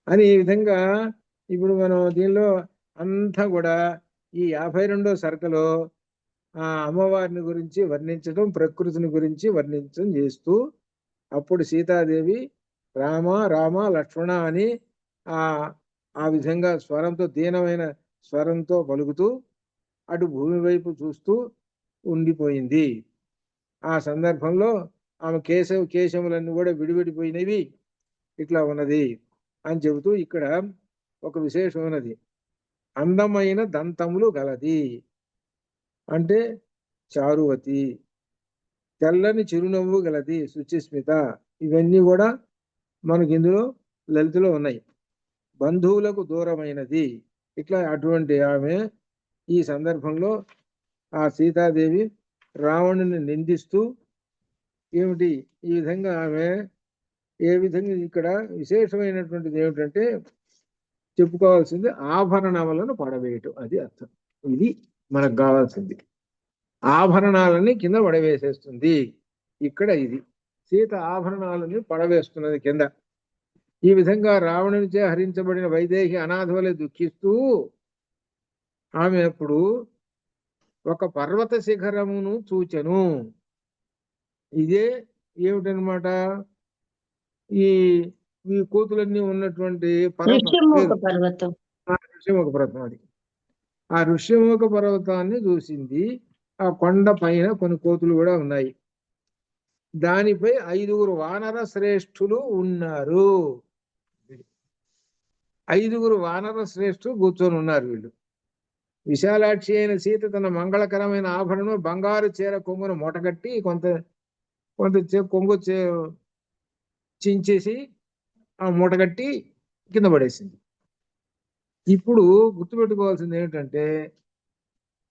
అని. ఈ విధంగా ఇప్పుడు మనం దీనిలో అంతా కూడా ఈ 52వ సర్కలో ఆ అమ్మవారిని గురించి వర్ణించడం, ప్రకృతిని గురించి వర్ణించడం చేస్తూ అప్పుడు సీతాదేవి రామ రామ లక్ష్మణ అని ఆ విధంగా స్వరంతో, దీనమైన స్వరంతో పలుకుతూ అటు భూమి వైపు చూస్తూ ఉండిపోయింది. ఆ సందర్భంలో ఆమె కేశములన్నీ కూడా విడివిడిపోయినవి ఇట్లా ఉన్నది అని చెబుతూ ఇక్కడ ఒక విశేషం ఉన్నది. అందమైన దంతములు గలది అంటే చారువతి, తెల్లని చిరునవ్వు గలది శుచిస్మిత. ఇవన్నీ కూడా మనకి ఇందులో లలితలో ఉన్నాయి. బంధువులకు దూరమైనది. ఇట్లా అటువంటి ఆమె ఈ సందర్భంలో ఆ సీతాదేవి రావణుని నిందిస్తూ ఏమిటి ఈ విధంగా ఆమె ఏ విధంగా ఇక్కడ విశేషమైనటువంటిది ఏమిటంటే చెప్పుకోవాల్సింది ఆభరణములను పడవేయటం. అది అర్థం. ఇది మనకు కావాల్సింది. ఆభరణాలని కింద పడవేసేస్తుంది. ఇక్కడ ఇది సీత ఆభరణాలని పడవేస్తున్నది కింద. ఈ విధంగా రావణునిచే హరించబడిన వైదేహి అనాథవలే దుఃఖిస్తూ ఆమె అప్పుడు ఒక పర్వత శిఖరమును చూచెను. ఇదే ఏమిటనమాట, ఈ కోతులన్నీ ఉన్నటువంటి పర్వతం, ఋష్యముఖ పర్వతం. అది ఆ ఋష్యముఖ పర్వతాన్ని చూసింది. ఆ కొండ పైన కొన్ని కోతులు కూడా ఉన్నాయి. దానిపై 5గురు వానర శ్రేష్ఠులు ఉన్నారు. 5గురు వానర శ్రేష్ఠులు కూర్చొని ఉన్నారు. వీళ్ళు విశాలాక్షి అయిన సీత తన మంగళకరమైన ఆభరణం బంగారు చీర కొంగును మూటగట్టి కొంత కొంగు చించేసి ఆ మూటగట్టి కింద పడేసింది. ఇప్పుడు గుర్తుపెట్టుకోవాల్సింది ఏమిటంటే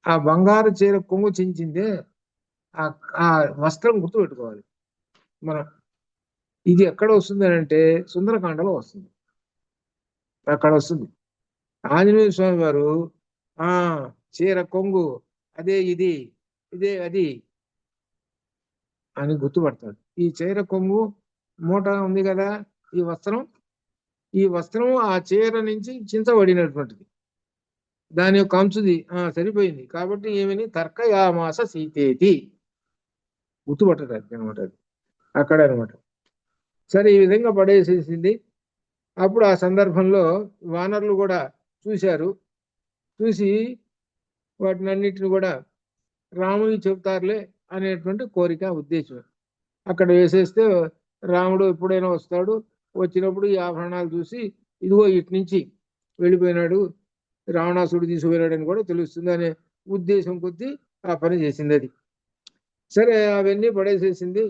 ఆ బంగారు చీర కొంగు చించిందే ఆ వస్త్రం గుర్తుపెట్టుకోవాలి మనం. ఇది ఎక్కడ వస్తుంది అంటే సుందరకాండలో వస్తుంది. అక్కడ వస్తుంది. ఆంజనేయ స్వామి వారు చీర కొంగు అదే ఇదే అది అని గుర్తుపడతాడు. ఈ చీర కొంగు మూట ఉంది కదా, ఈ వస్త్రం ఆ చీర నుంచి చించబడినటువంటిది. దాని యొక్క అంచుది సరిపోయింది కాబట్టి ఏమని తర్కయామాస సీతేతి గుర్తుపట్టడానికి అనమాట. అది అక్కడ అనమాట. సరే ఈ విధంగా పడేసేసింది. అప్పుడు ఆ సందర్భంలో వానరులు కూడా చూశారు. చూసి వాటిని అన్నిటిని కూడా రాముని చెబుతారులే అనేటువంటి కోరిక, ఉద్దేశం. అక్కడ వేసేస్తే రాముడు ఎప్పుడైనా వస్తాడు, వచ్చినప్పుడు ఈ ఆభరణాలు చూసి ఇదిగో ఇటు నుంచి వెళ్ళిపోయినాడు, రావణాసుడు తీసుకుపోయినాడని కూడా తెలుస్తుంది అనే ఉద్దేశం కొద్దీ ఆ పని చేసింది. అది సరే అవన్నీ పడేసేసింది.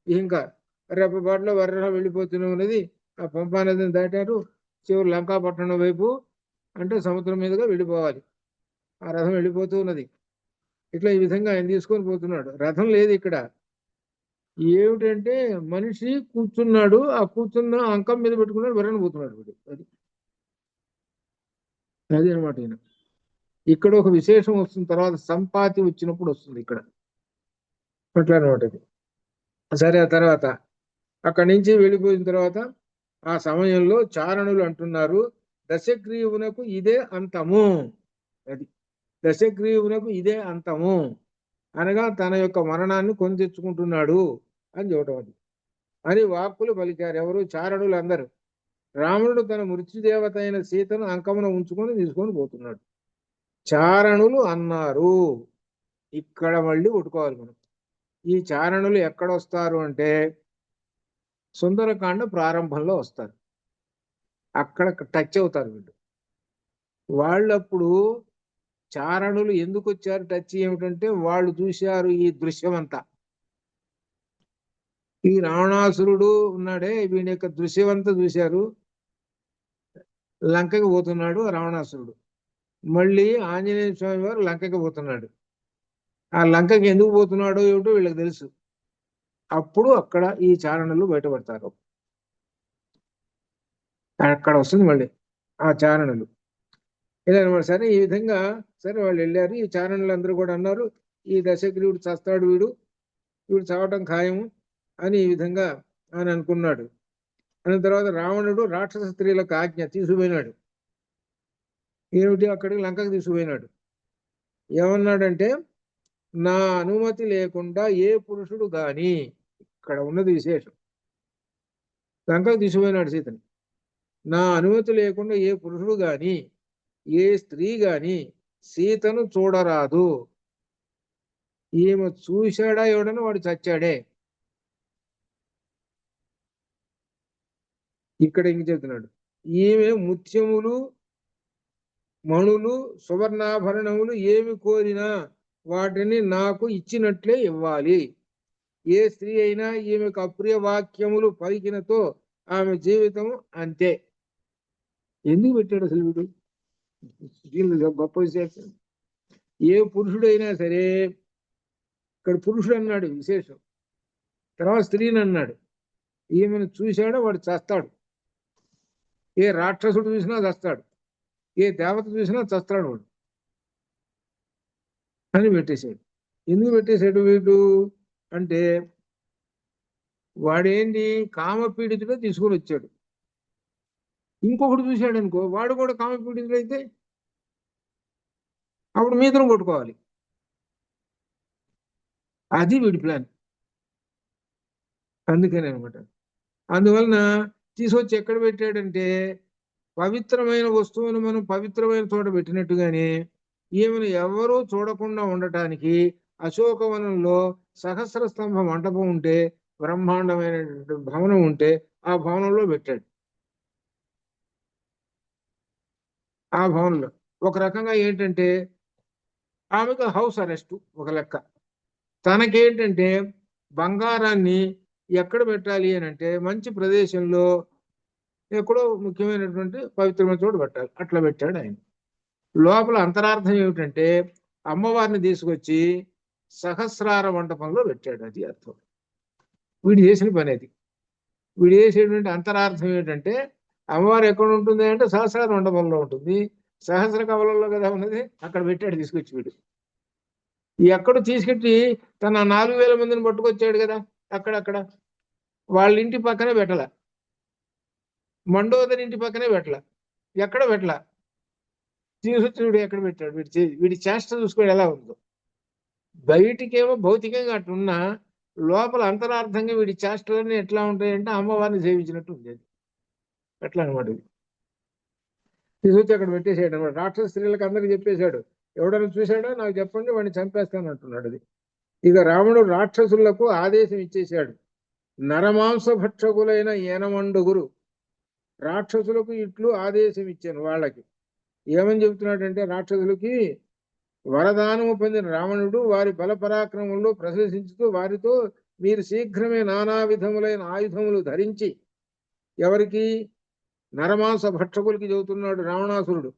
ఇంకా రెప్పపాట్లో వర్ర వెళ్ళిపోతూనే ఉన్నది. ఆ పంపా నదిని దాటారు. చివరి లంకాపట్టణం వైపు, అంటే సముద్రం మీదుగా వెళ్ళిపోవాలి. ఆ రథం వెళ్ళిపోతూ ఉన్నది. ఇట్లా ఈ విధంగా ఆయన తీసుకొని పోతున్నాడు. రథం లేదు ఇక్కడ. ఏమిటంటే మనిషి కూర్చున్నాడు, ఆ కూర్చున్న అంకం మీద పెట్టుకున్నాడు, వెర్రని పోతున్నాడు వీడు. అది అనమాట ఈయన. ఇక్కడ ఒక విశేషం వస్తుంది, తర్వాత సంపాతి వచ్చినప్పుడు వస్తుంది ఇక్కడ. అట్లా అనమాట ఇది. సరే, ఆ తర్వాత అక్కడి నుంచి వెళ్ళిపోయిన తర్వాత ఆ సమయంలో చారణులు అంటున్నారు, దశగ్రీవునకు ఇదే అంతము. అది దశగ్రీవునకు ఇదే అంతము అనగా తన యొక్క మరణాన్ని కొని తెచ్చుకుంటున్నాడు అని చెప్పడం. అది అని వాక్కులు పలికారు ఎవరు? చారణులు అందరు. రాముడు తన మృత్యుదేవత అయిన సీతను అంకమున ఉంచుకొని తీసుకొని పోతున్నాడు. చారణులు అన్నారు. ఇక్కడ మళ్ళీ కొట్టుకోవాలి మనం. ఈ చారణులు ఎక్కడొస్తారు అంటే సుందరకాండ ప్రారంభంలో వస్తారు. అక్కడ టచ్ అవుతారు వీళ్ళు. వాళ్ళప్పుడు చారణులు ఎందుకు వచ్చారు? టచ్ ఏమిటంటే వాళ్ళు చూశారు ఈ దృశ్యం అంతా. ఈ రావణాసురుడు ఉన్నాడే, వీడి యొక్క దృశ్యం అంతా చూశారు. లంకకి పోతున్నాడు రావణాసురుడు. మళ్ళీ ఆంజనేయ స్వామి వారు లంకకి పోతున్నాడు. ఆ లంకకి ఎందుకు పోతున్నాడో ఏమిటో వీళ్ళకి తెలుసు. అప్పుడు అక్కడ ఈ చారణులు బయటపడతారు. అక్కడ వస్తుంది మళ్ళీ ఆ చారణులు. ఇలా అనమాట. సరే, ఈ విధంగా సరే వాళ్ళు వెళ్ళారు. ఈ చారణులు అందరూ కూడా అన్నారు, ఈ దశగ్రీవుడు చస్తాడు, వీడు చావటం ఖాయము అని ఈ విధంగా అని అనుకున్నాడు. అన్న తర్వాత రావణుడు రాక్షస స్త్రీలకు ఆజ్ఞ తీసుకుపోయినాడు. ఏమిటి? అక్కడికి లంకకు తీసుకుపోయినాడు. ఏమన్నాడంటే, నా అనుమతి లేకుండా ఏ పురుషుడు గాని, ఇక్కడ ఉన్నది విశేషం, లంకకు తీసుకుపోయినాడు సీతని. నా అనుమతి లేకుండా ఏ పురుషుడు గాని, ఏ స్త్రీ గాని సీతను చూడరాదు. ఈమె చూశాడా ఎవడన్నా వాడు చచ్చాడే. ఇక్కడ ఇంక చెప్తున్నాడు, ఈమె ముత్యములు, మణులు, సువర్ణాభరణములు ఏమి కోరినా వాటిని నాకు ఇచ్చినట్లే ఇవ్వాలి. ఏ స్త్రీ అయినా ఈమెకు అప్రియ వాక్యములు పలికినతో ఆమె జీవితం అంతే. ఎందుకు పెట్టాడు అసలు వీడు? దీనిలో గొప్ప విశేషం. ఏ పురుషుడైనా సరే, ఇక్కడ పురుషుడు అన్నాడు విశేషం, తర్వాత స్త్రీని అన్నాడు. ఈమెను చూశాడో వాడు చస్తాడు. ఏ రాక్షసుడు చూసినా చస్తాడు, ఏ దేవత చూసినా చస్తాడు వాడు అని పెట్టేశాడు. ఎందుకు పెట్టేశాడు వీడు అంటే, వాడేంటి కామపీడితుడే తీసుకొని వచ్చాడు. ఇంకొకటి చూశాడు అనుకో, వాడు కూడా కామపీడితుడు అయితే అప్పుడు మీదరం కొట్టుకోవాలి. అది వీడి ప్లాన్. అందుకని అనమాట. అందువలన తీసుకొచ్చి ఎక్కడ పెట్టాడంటే, పవిత్రమైన వస్తువును మనం పవిత్రమైన చోట పెట్టినట్టుగానే ఈమెను ఎవరూ చూడకుండా ఉండటానికి అశోకవనంలో సహస్ర స్తంభ మంటపం ఉంటే, బ్రహ్మాండమైనటువంటి భవనం ఉంటే ఆ భవనంలో పెట్టాడు. ఆ భవనంలో ఒక రకంగా ఏంటంటే ఆమెకు హౌస్ అరెస్ట్ ఒక లెక్క. తనకేంటంటే బంగారాన్ని ఎక్కడ పెట్టాలి అని అంటే మంచి ప్రదేశంలో, ఎక్కడో ముఖ్యమైనటువంటి పవిత్రమైన చోట పెట్టాలి. అట్లా పెట్టాడు ఆయన. లోపల అంతరార్థం ఏమిటంటే అమ్మవారిని తీసుకొచ్చి సహస్రార మండపంలో పెట్టాడు. అది అర్థం. వీడు చేసిన పని అది. వీడు చేసేటువంటి అంతరార్థం ఏంటంటే, అమ్మవారు ఎక్కడ ఉంటుంది అంటే సహస్రార మండపంలో ఉంటుంది. సహస్ర కవలంలో కదా ఉన్నది, అక్కడ పెట్టాడు తీసుకొచ్చి వీడు. ఎక్కడ తీసుకెట్టి తన 4000 మందిని పట్టుకొచ్చాడు కదా, అక్కడక్కడ వాళ్ళ ఇంటి పక్కనే పెట్టాల, మండోదరి ఇంటి పక్కనే పెట్టాల, ఎక్కడ పెట్టాల. తీసుకొచ్చి వీడు ఎక్కడ పెట్టాడు? వీడి చేష్ట చూసుకోడు ఎలా ఉందో. బయటికేమో భౌతికంగా అట్లున్నా లోపల అంతరార్థంగా వీడి చేష్టలన్నీ ఎట్లా ఉంటాయంటే అమ్మవారిని సేవించినట్టు ఉండేది. ఎట్లా అనమాట ఇది. తీసుకొచ్చి అక్కడ పెట్టేసాడు అనమాట. రాక్షస స్త్రీలకు అందరికి చెప్పేశాడు, ఎవడన్నా చూశాడో నాకు చెప్పండి, వాడిని చంపేస్తాను అంటున్నాడు. అది ఇక రాముడు రాక్షసులకు ఆదేశం ఇచ్చేశాడు. నరమాంస భక్షకులైన ఏనమండుగురు రాక్షసులకు ఇట్లు ఆదేశం ఇచ్చాను. వాళ్ళకి ఏమని చెబుతున్నాడంటే, రాక్షసులకి వరదానము పొందిన రావణుడు వారి బలపరాక్రమంలో ప్రశంసించుతూ వారితో, మీరు శీఘ్రమే నానా విధములైన ఆయుధములు ధరించి, ఎవరికి? నరమాంస భక్షకులకి చెబుతున్నాడు రావణాసురుడు.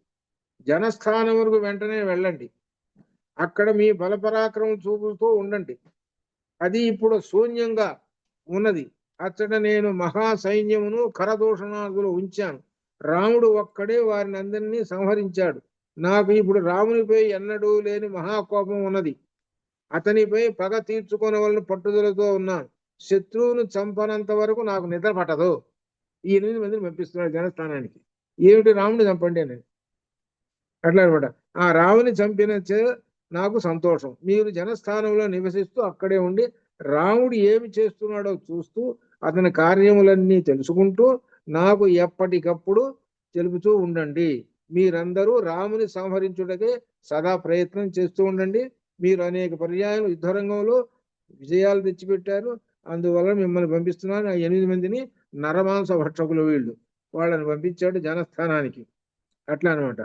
జనస్థానం వరకు వెంటనే వెళ్ళండి, అక్కడ మీ బలపరాక్రమం చూపుతూ ఉండండి. అది ఇప్పుడు శూన్యంగా ఉన్నది. అచ్చట నేను మహా సైన్యమును కరదూషణాదులు ఉంచాను. రాముడు ఒక్కడే వారిని అందరినీ సంహరించాడు. నాకు ఇప్పుడు రామునిపై ఎన్నడూ లేని మహాకోపం ఉన్నది. అతనిపై పగ తీర్చుకొనవలన పట్టుదలతో ఉన్నాను. శత్రువును చంపనంత వరకు నాకు నిద్ర పట్టదు. ఈ 8 మందిని పంపిస్తున్నాడు జనస్థానానికి. ఏమిటి, రాముని చంపండి అని. అట్లా అనమాట. ఆ రాముని చంపిన నాకు సంతోషం. మీరు జనస్థానంలో నివసిస్తూ అక్కడే ఉండి రాముడు ఏమి చేస్తున్నాడో చూస్తూ అతని కార్యములన్నీ తెలుసుకుంటూ నాకు ఎప్పటికప్పుడు తెలుపుతూ ఉండండి. మీరందరూ రాముని సంహరించుటకే సదా ప్రయత్నం చేస్తూ ఉండండి. మీరు అనేక పర్యాయాలు యుద్ధరంగంలో విజయాలు తెచ్చిపెట్టారు. అందువల్ల మిమ్మల్ని పంపిస్తున్నాను. ఆ 8 మందిని నరమాంస భక్షకులు వీళ్ళు, వాళ్ళని పంపించాడు జనస్థానానికి. అట్లా అనమాట.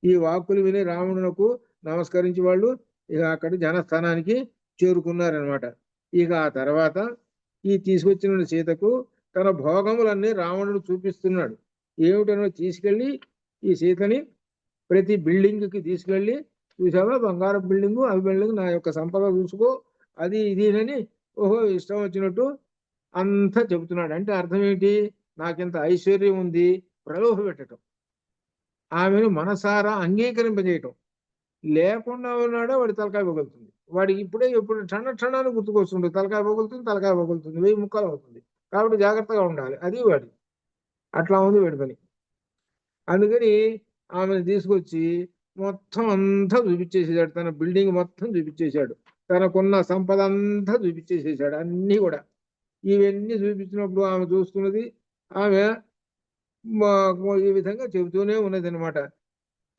ఈ వాక్కులు విని రావణునకు నమస్కరించి వాళ్ళు ఇక అక్కడి జనస్థానానికి చేరుకున్నారనమాట. ఇక ఆ తర్వాత ఈ తీసుకొచ్చిన సీతకు తన భోగములన్నీ రావణుడు చూపిస్తున్నాడు. ఏమిటనో తీసుకెళ్ళి ఈ సీతని ప్రతి బిల్డింగ్కి తీసుకెళ్ళి, చూసావా బంగారం బిల్డింగు, అవి బిల్డింగ్, నా యొక్క సంపద చూసుకో, అది ఇదినని ఓహో ఇష్టం వచ్చినట్టు అంతా చెబుతున్నాడు. అంటే అర్థం ఏంటి, నాకింత ఐశ్వర్యం ఉంది, ప్రలోభ పెట్టడం, ఆమెను మనసారా అంగీకరింపజేయటం. లేకుండా ఉన్నాడో వాడి తలకాయ పగులుతుంది. వాడికి ఎప్పుడు క్షణాన్ని గుర్తుకొస్తుంది, తలకాయ పగులుతుంది, 1000 ముక్కలు అవుతుంది. కాబట్టి జాగ్రత్తగా ఉండాలి, అది వాడి. అట్లా ఉంది వాడి పని. అందుకని ఆమెను తీసుకొచ్చి మొత్తం అంతా చూపించేసేసాడు. తన బిల్డింగ్ మొత్తం చూపించేశాడు, తనకున్న సంపద అంతా చూపించేసేసాడు, అన్నీ కూడా. ఇవన్నీ చూపించినప్పుడు ఆమె చూస్తున్నది, ఆమె ఈ విధంగా చెబుతూనే ఉన్నది అనమాట.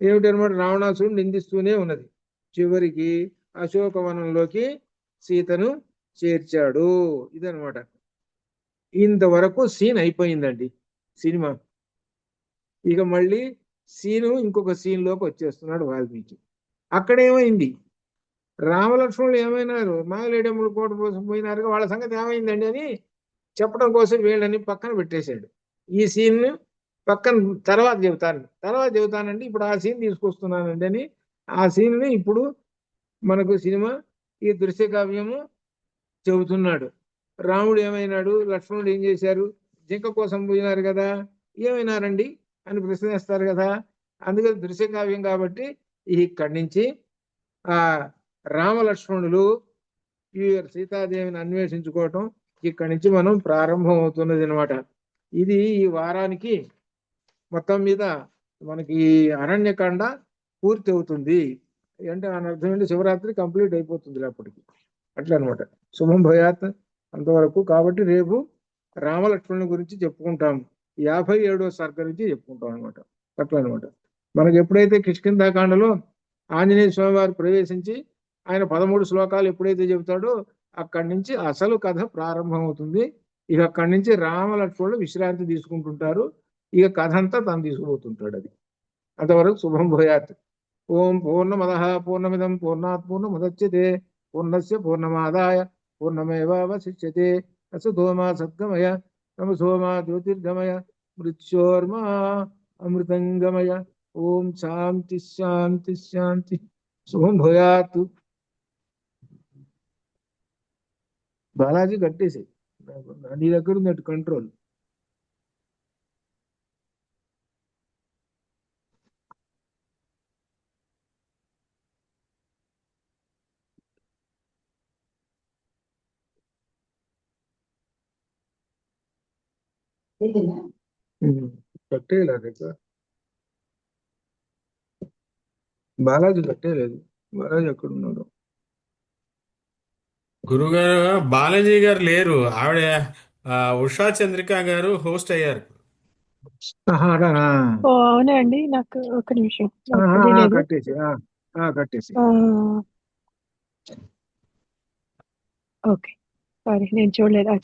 ఏమిటనమాట, రావణాసురుడు నిందిస్తూనే ఉన్నది. చివరికి అశోకవనంలోకి సీతను చేర్చాడు. ఇదనమాట. ఇంతవరకు సీన్ అయిపోయిందండి సినిమా. ఇక మళ్ళీ ఇంకొక సీన్లోకి వచ్చేస్తున్నాడు వాల్మీకి. అక్కడేమైంది, రామలక్ష్మణులు ఏమైనారు, మాయలేడెముడు కోట కోసం పోయినారు, వాళ్ళ సంగతి ఏమైందండి అని చెప్పడం కోసం వీళ్ళని పక్కన పెట్టేశాడు. ఈ సీన్ పక్కన తర్వాత చెబుతానండి, ఇప్పుడు ఆ సీన్ తీసుకొస్తున్నానండి అని ఆ సీన్ని ఇప్పుడు మనకు సినిమా ఈ దృశ్య కావ్యము చెబుతున్నాడు. రాముడు ఏమైనాడు, లక్ష్మణుడు ఏం చేశారు, జింక కోసం పోయినారు కదా, ఏమైనారండి అని ప్రశ్నిస్తారు కదా. అందుకని దృశ్య కావ్యం కాబట్టి ఇక్కడి నుంచి ఆ రామలక్ష్మణులు ఈ సీతాదేవిని అన్వేషించుకోవటం ఇక్కడి నుంచి మనం ప్రారంభం అవుతున్నది అనమాట. ఇది ఈ వారానికి మొత్తం మీద మనకి అరణ్యకాండ పూర్తి అవుతుంది. అంటే దాని అర్థం ఏంటి, శివరాత్రి కంప్లీట్ అయిపోతుంది అప్పటికి. అట్లా అనమాట. శుభం భయాత్ అంతవరకు. కాబట్టి రేపు రామలక్ష్మణుల గురించి చెప్పుకుంటాం, 57వ సర్గ నుంచి చెప్పుకుంటాం అనమాట. అట్లా అనమాట. మనకి ఎప్పుడైతే కిష్కింధాకాండలో ఆంజనేయ స్వామి వారు ప్రవేశించి ఆయన 13 శ్లోకాలు ఎప్పుడైతే చెబుతాడో అక్కడి నుంచి అసలు కథ ప్రారంభం అవుతుంది. ఇక అక్కడి నుంచి రామలక్ష్మణులు విశ్రాంతి తీసుకుంటుంటారు. ఇక కథ అంతా తను తీసుకుపోతుంటాడు. అది అంతవరకు శుభం భూయాత్. ఓం పూర్ణమదః పూర్ణమిదం పూర్ణాత్ పూర్ణముదచ్యతే పూర్ణస్య పూర్ణమాదాయ పూర్ణమేవావశిష్యతే. అసతో మా సద్గమయ తమసో మా జ్యోతిర్గమయ మృత్యోర్మా అమృతంగమయ. ఓం శాంతి శాంతి శాంతి. శుభం భూయాత్. బాలాజీ కట్టేసి, నీ దగ్గర ఉన్నట్టు కంట్రోల్. కట్టేయలేదు, బాలాజీ కట్టేయలేదు. బాలాజీ ఎక్కడ ఉన్నాడు? గురుగారు బాలాజీ గారు లేరు, ఆవిడ ఉషా చంద్రిక గారు హోస్ట్ అయ్యారు. ఓ అవునా అండి, నాకు ఒక నిమిషం, నాకు తెలియదు. కట్టేసి కట్టేసి. ఓకే, సారీ, నేను చూడలేదు.